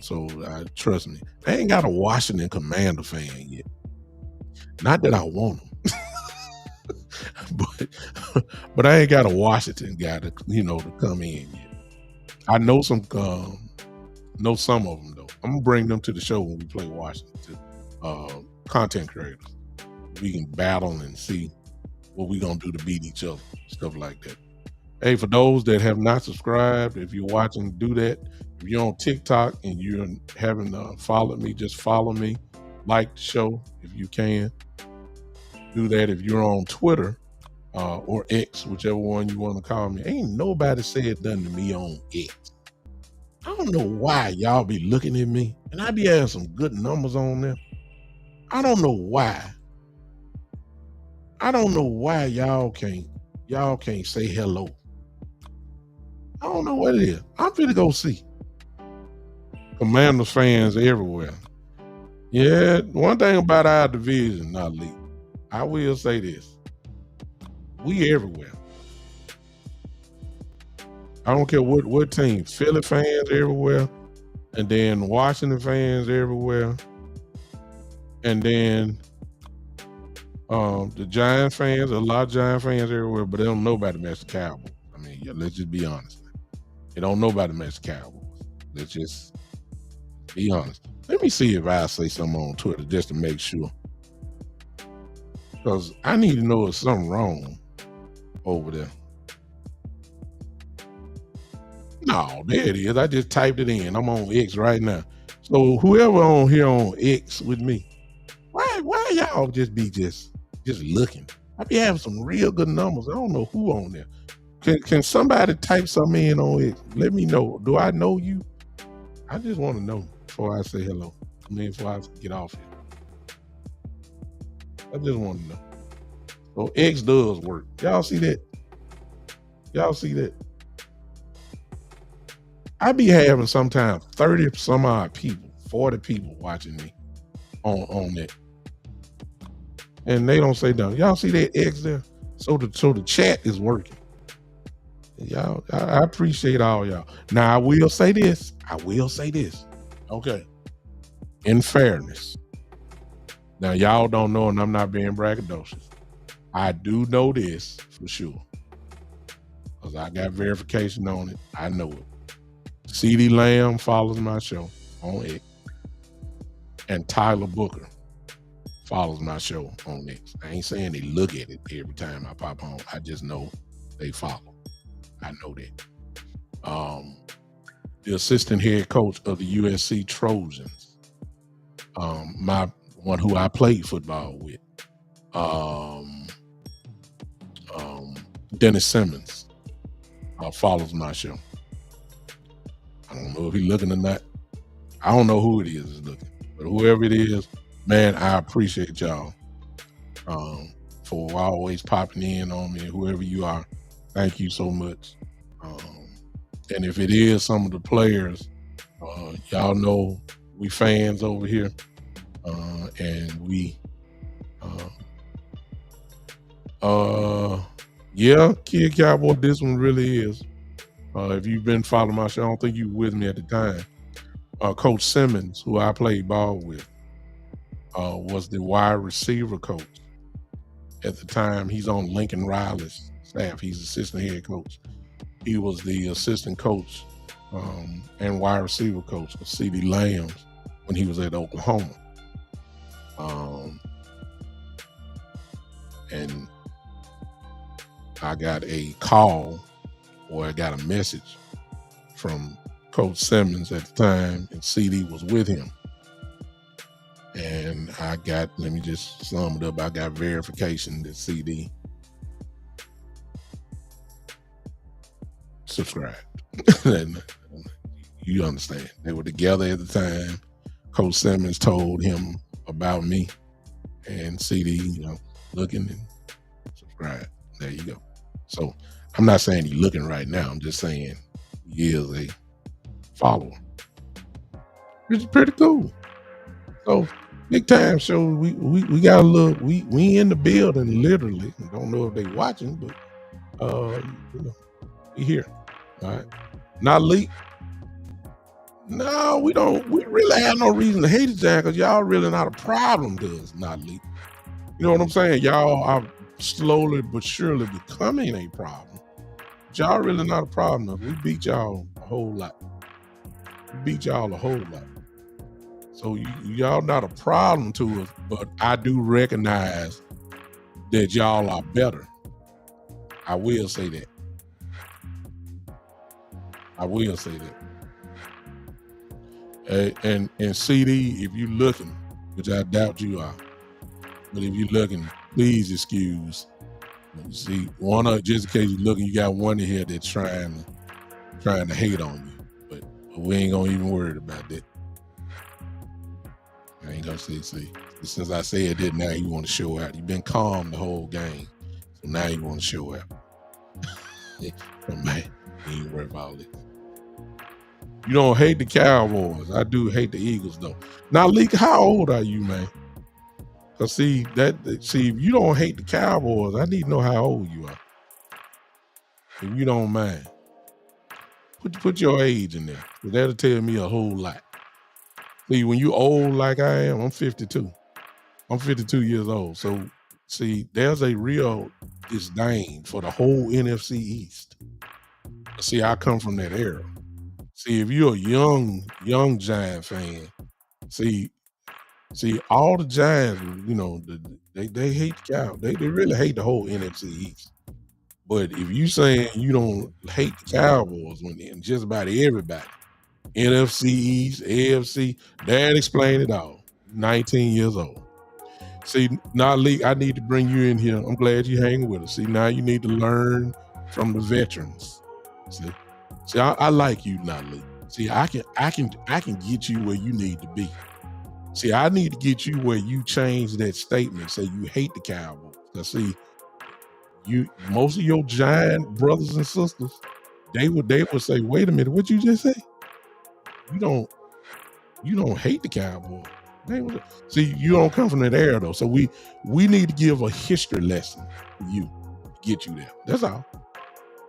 Speaker 1: trust me. I ain't got a Washington Commander fan yet. Not that I want them, but I ain't got a Washington guy to come in yet. I know some of them though. I'm gonna bring them to the show when we play Washington too. Content creators. We can battle and see what we gonna do to beat each other, stuff like that. Hey, for those that have not subscribed, if you're watching, do that. If you're on TikTok and you haven't followed me, just follow me. Like the show if you can. Do that. If you're on Twitter or X, whichever one you want to call me. Ain't nobody said nothing to me on X. I don't know why y'all be looking at me, and I be having some good numbers on there. I don't know why. I don't know why y'all can't say hello. I don't know what it is. I'm finna go see. Commanders fans everywhere. Yeah, one thing about our division, Not League, I will say this. We everywhere. I don't care what team. Philly fans everywhere. And then Washington fans everywhere. And then the Giant fans, a lot of Giant fans everywhere, but they don't know about the match the Cowboys. I mean, let's just be honest. They don't know about the match the Cowboys. Let's just be honest. Let me see if I say something on Twitter just to make sure. Because I need to know if something wrong over there. No, there it is. I just typed it in. I'm on X right now. So whoever on here on X with me, why y'all just looking? I be having some real good numbers. I don't know who on there. Can somebody type something in on X? Let me know. Do I know you? I just want to know before I say hello. Before I get off here. I just want to know. So X does work. Y'all see that? Y'all see that? I be having sometimes 30 some odd people, 40 people watching me on that. And they don't say nothing. Y'all see that X there? So the chat is working. Y'all, I appreciate all y'all. Now I will say this. Okay. In fairness. Now y'all don't know, and I'm not being braggadocious. I do know this for sure. Because I got verification on it. I know it. CD Lamb follows my show on X. And Tyler Booker follows my show on X. I ain't saying they look at it every time I pop on. I just know they follow. I know that. The assistant head coach of the USC Trojans, my one who I played football with, Dennis Simmons, follows my show. I don't know if he's looking or not. I don't know who it is looking, but whoever it is, man, I appreciate y'all for always popping in on me. Whoever you are, thank you so much. And if it is some of the players, y'all know we fans over here, and we, yeah, Kid Cowboy, this one really is. If you've been following my show, I don't think you were with me at the time. Coach Simmons, who I played ball with, was the wide receiver coach at the time. He's on Lincoln Riley's staff. He's assistant head coach. He was the assistant coach and wide receiver coach of C.D. Lamb's when he was at Oklahoma. And I got a call, or I got a message from Coach Simmons at the time, and CD was with him. And I got, let me just sum it up, I got verification that CD subscribed. And you understand. They were together at the time. Coach Simmons told him about me, and CD, looking and subscribe. There you go. So I'm not saying he's looking right now. I'm just saying he is a follower. Which is pretty cool. So big time show. We got a little. We in the building literally. Don't know if they watching, but we here. All right. Not leak. No, we don't. We really have no reason to hate each other because y'all really not a problem to us. Not leak. You know what I'm saying? Y'all are slowly but surely becoming a problem. But y'all really not a problem. We beat y'all a whole lot. So y'all not a problem to us, but I do recognize that y'all are better. I will say that. And CD, if you looking, which I doubt you are, but if you looking, please excuse. See, just in case you're looking, you got one in here that's trying to hate on you, but we ain't gonna even worry about that. I ain't gonna say. Since I said that, now you want to show out. You've been calm the whole game, so now you want to show out. But man, you ain't worry about it. You don't hate the Cowboys. I do hate the Eagles though. Now, Leak, how old are you, man? Cause see, if you don't hate the Cowboys, I need to know how old you are. If you don't mind, put your age in there. Cause that'll tell me a whole lot. See, when you old like I am, I'm 52. I'm 52 years old. So see, there's a real disdain for the whole NFC East. See, I come from that era. See, if you're a young Giant fan, see, all the Giants, they hate the Cow. They really hate the whole NFC East. But if you saying you don't hate the Cowboys, when just about everybody, NFC East, AFC, that explain it all. 19 years old. See, now, Lee, I need to bring you in here. I'm glad you're hanging with us. See, now you need to learn from the veterans. See, I like you now, Lee. See, I can get you where you need to be. See, I need to get you where you change that statement, say you hate the Cowboys. Now, see, most of your Giant brothers and sisters, they would say, wait a minute, what you just say? You don't hate the Cowboys. See, you don't come from that era though. So we need to give a history lesson for you to get you there. That's all.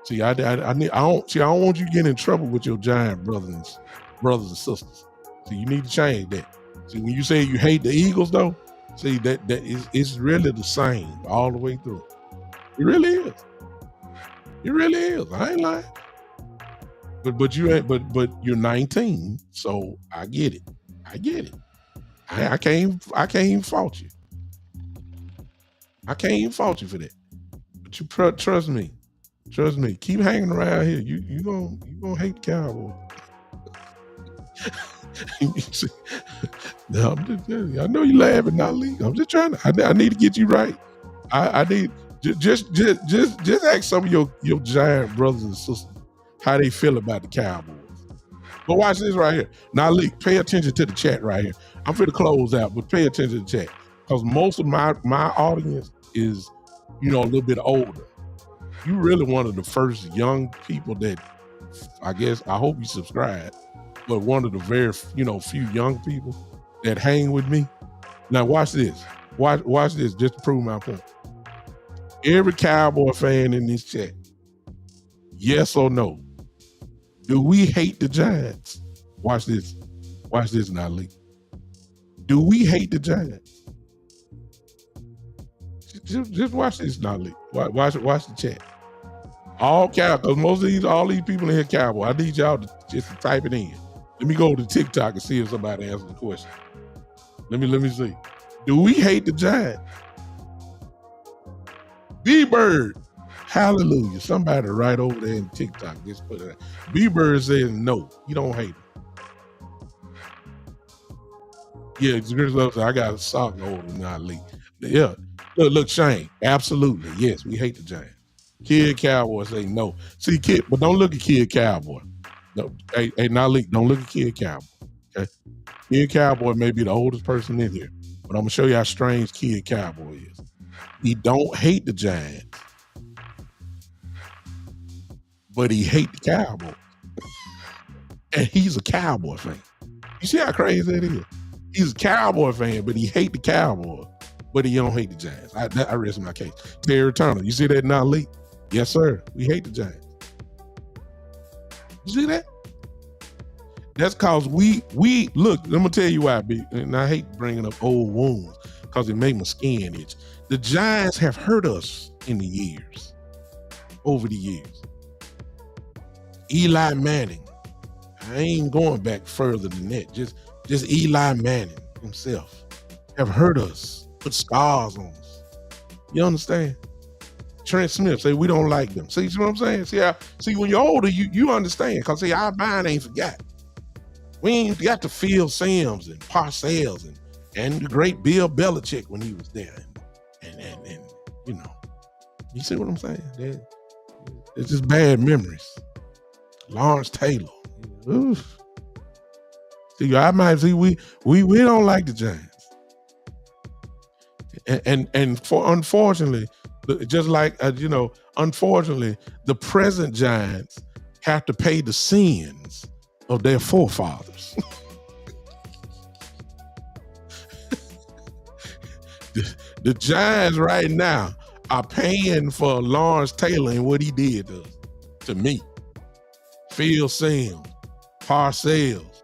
Speaker 1: See, I don't want you to get in trouble with your Giant brothers and sisters. So you need to change that. See, when you say you hate the Eagles though, see that it's really the same all the way through. It really is. It really is. I ain't lying. But you're 19, so I get it. I can't even fault you. I can't even fault you for that. But you trust me. Keep hanging around here. You gonna hate the Cowboys. No, I'm just telling you. I know you laughing, not leaving. I'm just trying to. I need to get you right. I need just ask some of your Giant brothers and sisters how they feel about the Cowboys. But watch this right here. Now, Lee, pay attention to the chat right here. I'm finna close out, but pay attention to the chat because most of my audience is, a little bit older. You really one of the first young people that I guess, I hope you subscribe, but one of the very, few young people that hang with me. Now watch this. Watch this just to prove my point. Every Cowboy fan in this chat, yes or no, do we hate the Giants? Watch this. Watch this now, Lee. Do we hate the Giants? Just watch this now, Lee. Watch the chat. All Cowboys, because all these people in here Cowboy. I need y'all to just type it in. Let me go to TikTok and see if somebody answers the question. Let me see. Do we hate the Giants? B-Bird, hallelujah. Somebody right over there in TikTok just put it. B-Bird says no, you don't hate him. Yeah, I got a sock holder now, Lee. Yeah, look, Shane, absolutely, yes, we hate the Giants. Kid Cowboy say no. See, Kid, but don't look at Kid Cowboy. No, hey, now, Lee, don't look at Kid Cowboy. Okay, Kid Cowboy may be the oldest person in here, but I'm gonna show you how strange Kid Cowboy is. He don't hate the Giants, but he hate the Cowboys. And he's a Cowboy fan. You see how crazy that is? He's a Cowboy fan, but he hate the Cowboys, but he don't hate the Giants. I rest my case. Terry Turner, you see that now, Lee? Yes, sir. We hate the Giants. You see that? That's cause we look. I'm gonna tell you why, and I hate bringing up old wounds because it made my skin itch. The Giants have hurt us in the years, over the years. Eli Manning, I ain't going back further than that. Just Eli Manning himself have hurt us, put scars on us. You understand? Trent Smith say we don't like them. See what I'm saying? See when you're older, you understand. Cause see, our mind ain't forgot. We ain't got to Phil Simms and Parcells and the great Bill Belichick when he was there. And you see what I'm saying? It's just bad memories. Lawrence Taylor. Oof. See, I might see we don't like the Giants. And for unfortunately, just like unfortunately, the present Giants have to pay the sins of their forefathers. The Giants right now are paying for Lawrence Taylor and what he did to me. Phil Simms, Parcells,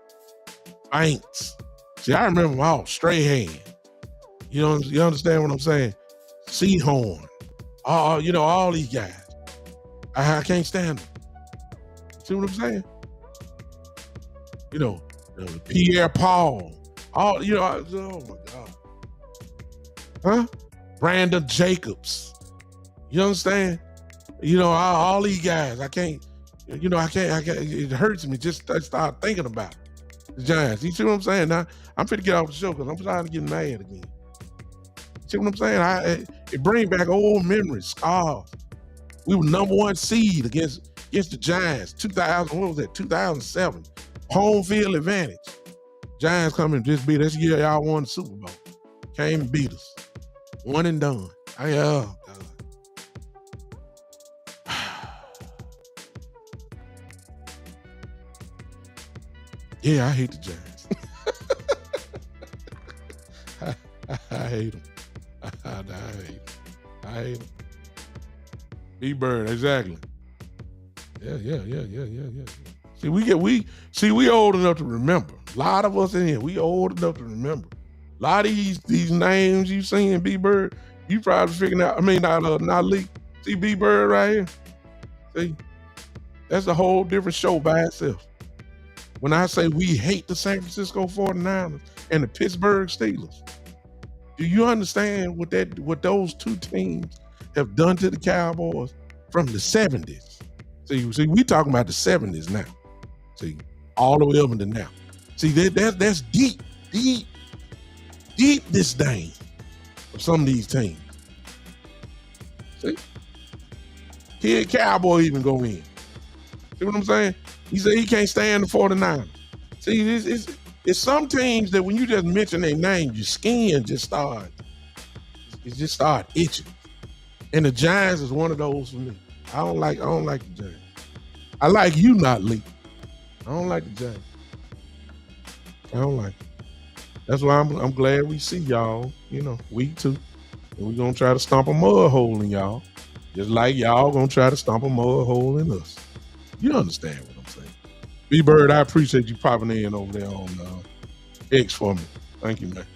Speaker 1: Banks. See, I remember them all, Strahan. You understand what I'm saying? Seahorn. All these guys. I can't stand them. See what I'm saying? Pierre Paul. Oh my God. Huh? Brandon Jacobs. You understand? All these guys. I can't, it hurts me just to start thinking about it. The Giants. You see what I'm saying? Now, I'm finna get off the show because I'm trying to get mad again. See what I'm saying? It brings back old memories, scars. We were #1 seed against the Giants. 2007. Home field advantage. Giants come and just beat us. This year y'all won the Super Bowl. Came and beat us. One and done. God. Yeah, I hate the Giants. I hate them. I hate them. B-Bird, exactly. Yeah. See, we old enough to remember. A lot of us in here, we old enough to remember. A lot of these names you seen, B-Bird, you probably figuring out. Not Lee. See B-Bird right here? See? That's a whole different show by itself. When I say we hate the San Francisco 49ers and the Pittsburgh Steelers, do you understand what those two teams have done to the Cowboys from the 70s? See, we talking about the 70s now. See, all the way up into now. See, that's deep disdain of some of these teams. See? Kid Cowboy even go in. See what I'm saying? He said he can't stand the 49ers. See, it's some teams that when you just mention their name, your skin just start itching. And the Giants is one of those for me. I don't like the Giants. I like you, not Lee. I don't like the Giants. I don't like it. That's why I'm glad we see y'all, week 2. And we're gonna try to stomp a mud hole in y'all. Just like y'all gonna try to stomp a mud hole in us. You understand what I'm saying? B-Bird, I appreciate you popping in over there on X for me. Thank you, man.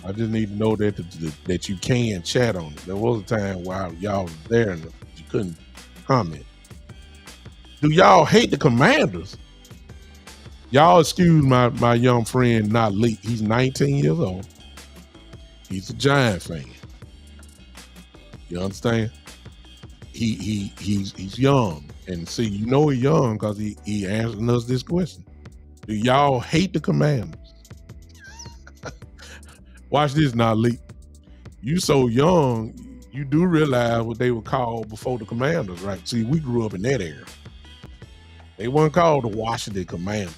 Speaker 1: I just need to know that you can chat on it. There was a time while y'all was there and you couldn't comment. Do y'all hate the Commanders? Y'all excuse my young friend, not Lee. He's 19 years old. He's a Giant fan. You understand? He's young. And see, he's young because he answering us this question. Do y'all hate the Commanders? Watch this now, Lee. You so young, you do realize what they were called before the Commanders, right? See, we grew up in that era. They weren't called the Washington Commanders.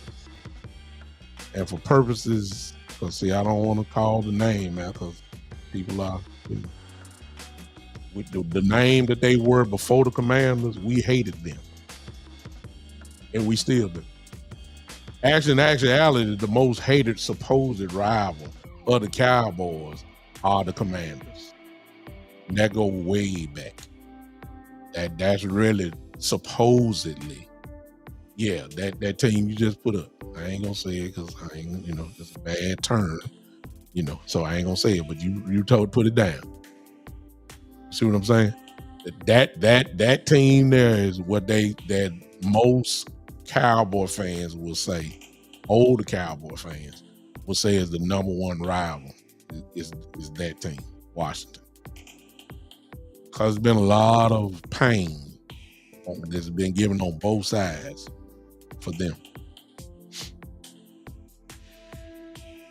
Speaker 1: And for purposes, because see, I don't want to call the name now because people are, with the name that they were before the Commanders, we hated them. And we still do. Actually, in actuality, the most hated supposed rival of the Cowboys are the Commanders. And that go way back. That's really supposedly, yeah, that team you just put up. I ain't gonna say it because I ain't, it's a bad term, so I ain't gonna say it, but you told put it down. See what I'm saying? That team there is what that most Cowboy fans will say, older Cowboy fans will say is the number one rival is that team, Washington. Because there's been a lot of pain that's been given on both sides for them.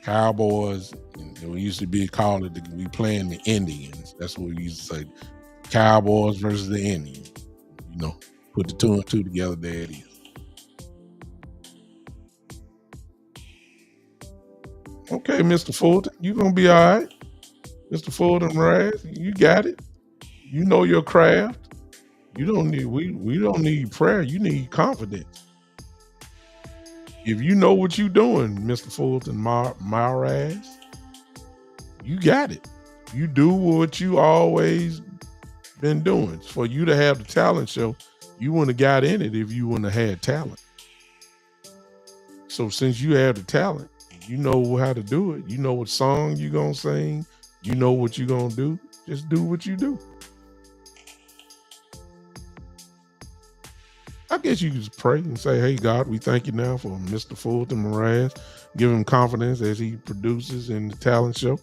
Speaker 1: Cowboys, we used to be called it, we playing the Indians. That's what we used to say. Cowboys versus the Indians. Put the 2 and 2 together, there it is. Okay, Mr. Fulton, you gonna be all right. Mr. Fulton Raz, you got it. You know your craft. You don't need we don't need prayer. You need confidence. If you know what you're doing, Mr. Fulton Maraz, you got it. You do what you always been doing. For you to have the talent show, you wouldn't have got in it if you wouldn't have had talent. So since you have the talent, you know how to do it. You know what song you're going to sing. You know what you're going to do. Just do what you do. I guess you can just pray and say, hey, God, we thank you now for Mr. Fulton Mraz. Give him confidence as he produces in the talent show.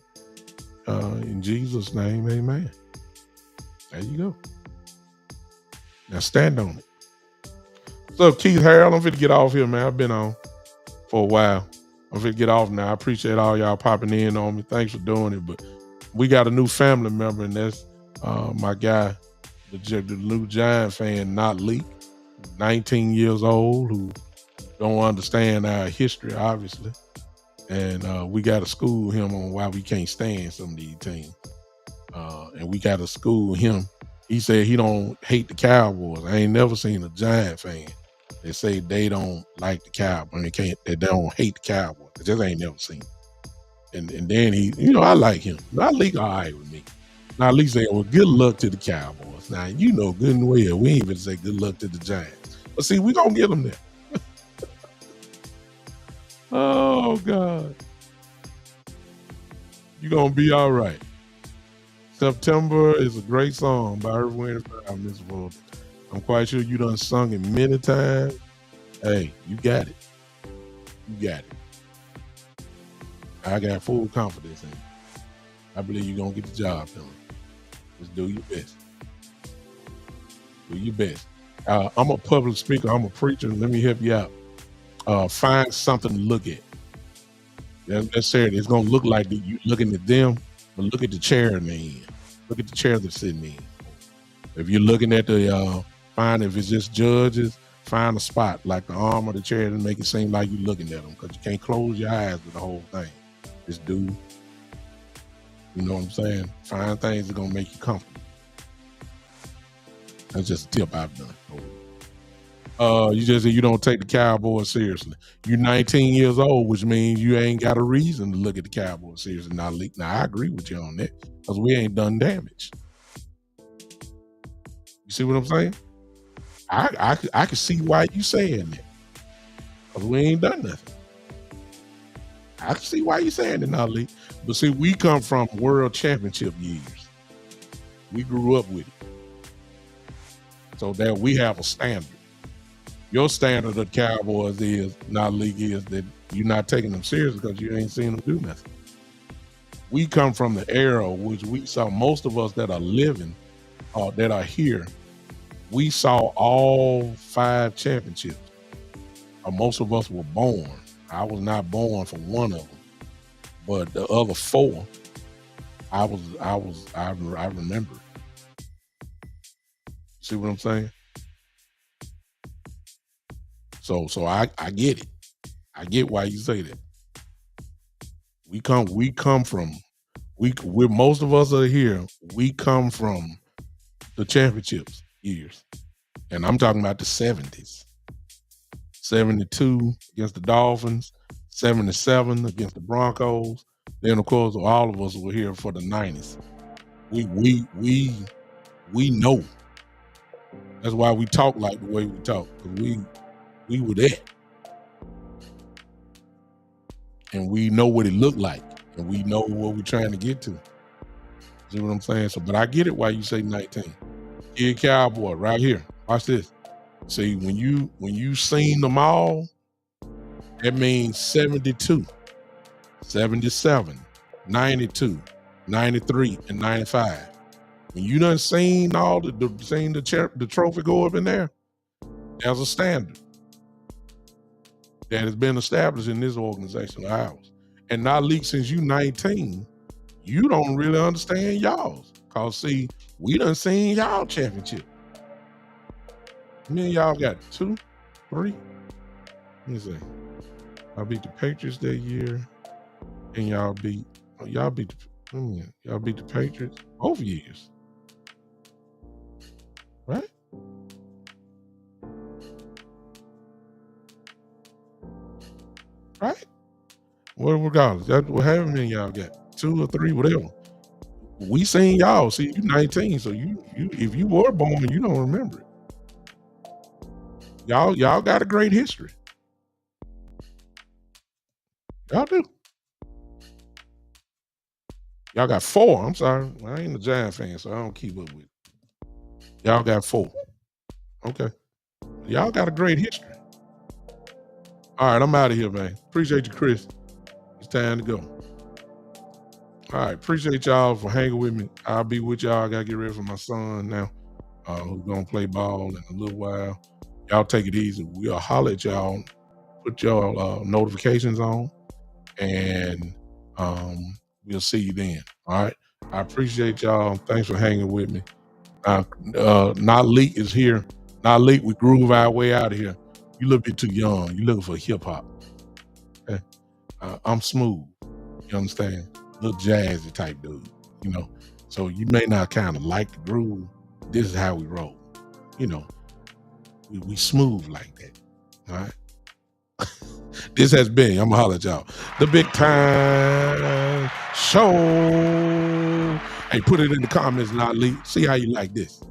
Speaker 1: In Jesus' name, amen. There you go. Now stand on it. So Keith Harold, I'm finna get off here, man. I've been on for a while. I'm finna get off now. I appreciate all y'all popping in on me. Thanks for doing it. But we got a new family member, and that's my guy, the new Giant fan, not Lee. 19 years old, who don't understand our history, obviously. And we got to school him on why we can't stand some of these teams. And we got to school him. He said he don't hate the Cowboys. I ain't never seen a Giant fan that say they don't like the Cowboys. They don't hate the Cowboys. I just ain't never seen it. And then he, I like him. Not Lee all right with me. Now Lee said, well, good luck to the Cowboys. Now, good and well, we ain't even say good luck to the Giants. But see, we gonna get them there. Oh, God. You're gonna be all right. September is a great song by Earth, Wind & Fire, Miss Fulton. I'm quite sure you done sung it many times. Hey, you got it. You got it. I got full confidence in you. I believe you're going to get the job done. Just do your best. Do your best. I'm a public speaker. I'm a preacher. Let me help you out. Find something to look at. That's serious. It's going to look like you looking at them, but look at the chair in the end. Look at the chair they're sitting in. If you're looking at find if it's just judges, find a spot like the arm of the chair and make it seem like you're looking at them, because you can't close your eyes with the whole thing. Just do, you know what I'm saying? Find things that are going to make you comfortable. That's just a tip I've done. You just said you don't take the Cowboys seriously. You're 19 years old, which means you ain't got a reason to look at the Cowboys seriously. Now, I agree with you on that because we ain't done damage. You see what I'm saying? I can see why you saying that because we ain't done nothing. I can see why you saying it now, Lee. But see, we come from world championship years. We grew up with it. So that we have a standard. Your standard of Cowboys is not league is that you're not taking them serious because you ain't seen them do nothing. We come from the era which we saw most of us that are living that are here. We saw all 5 championships. Most of us were born. I was not born for one of them, but the other 4, I remember. See what I'm saying? So I get it. I get why you say that. We're most of us are here. We come from the championships years, and I'm talking about the 70s, 72 against the Dolphins, 77 against the Broncos. Then of course all of us were here for the 90s. We know. That's why we talk like the way we talk, because we were there. And we know what it looked like. And we know what we're trying to get to. See what I'm saying? So, but I get it why you say 19. Kid Cowboy, right here. Watch this. See, when you seen them all, that means 72, 77, 92, 93, and 95. When you done seen all the trophy go up in there, there's a standard that has been established in this organization of ours. And not leaked since you 19, you don't really understand y'all's. Cause see, we done seen y'all championship. Me and y'all got 2, 3. Let me see. I beat the Patriots that year, and y'all beat the Patriots both years. Right? Right? Well, regardless, that's what however many y'all got, 2 or 3, whatever. We seen y'all. See, you 19, so you if you were born, you don't remember it. Y'all got a great history. Y'all do. Y'all got 4. I'm sorry, I ain't a Giant fan, so I don't keep up with it. Y'all got 4. Okay. Y'all got a great history. All right, I'm out of here, man. Appreciate you, Chris. It's time to go. All right, appreciate y'all for hanging with me. I'll be with y'all. I gotta get ready for my son now, who's gonna play ball in a little while. Y'all take it easy. We'll holler at y'all. Put y'all notifications on, and we'll see you then. All right. I appreciate y'all. Thanks for hanging with me. Not Leak is here. Not Leak, we groove our way out of here. You a little bit too young. You looking for hip hop. Okay. I'm smooth. You understand? Little jazzy type dude. You know. So you may not kind of like the groove. This is how we roll. You know. We smooth like that. All right. This has been, I'm gonna holler at y'all, the Big Time Show. Hey, put it in the comments, not leak. See how you like this.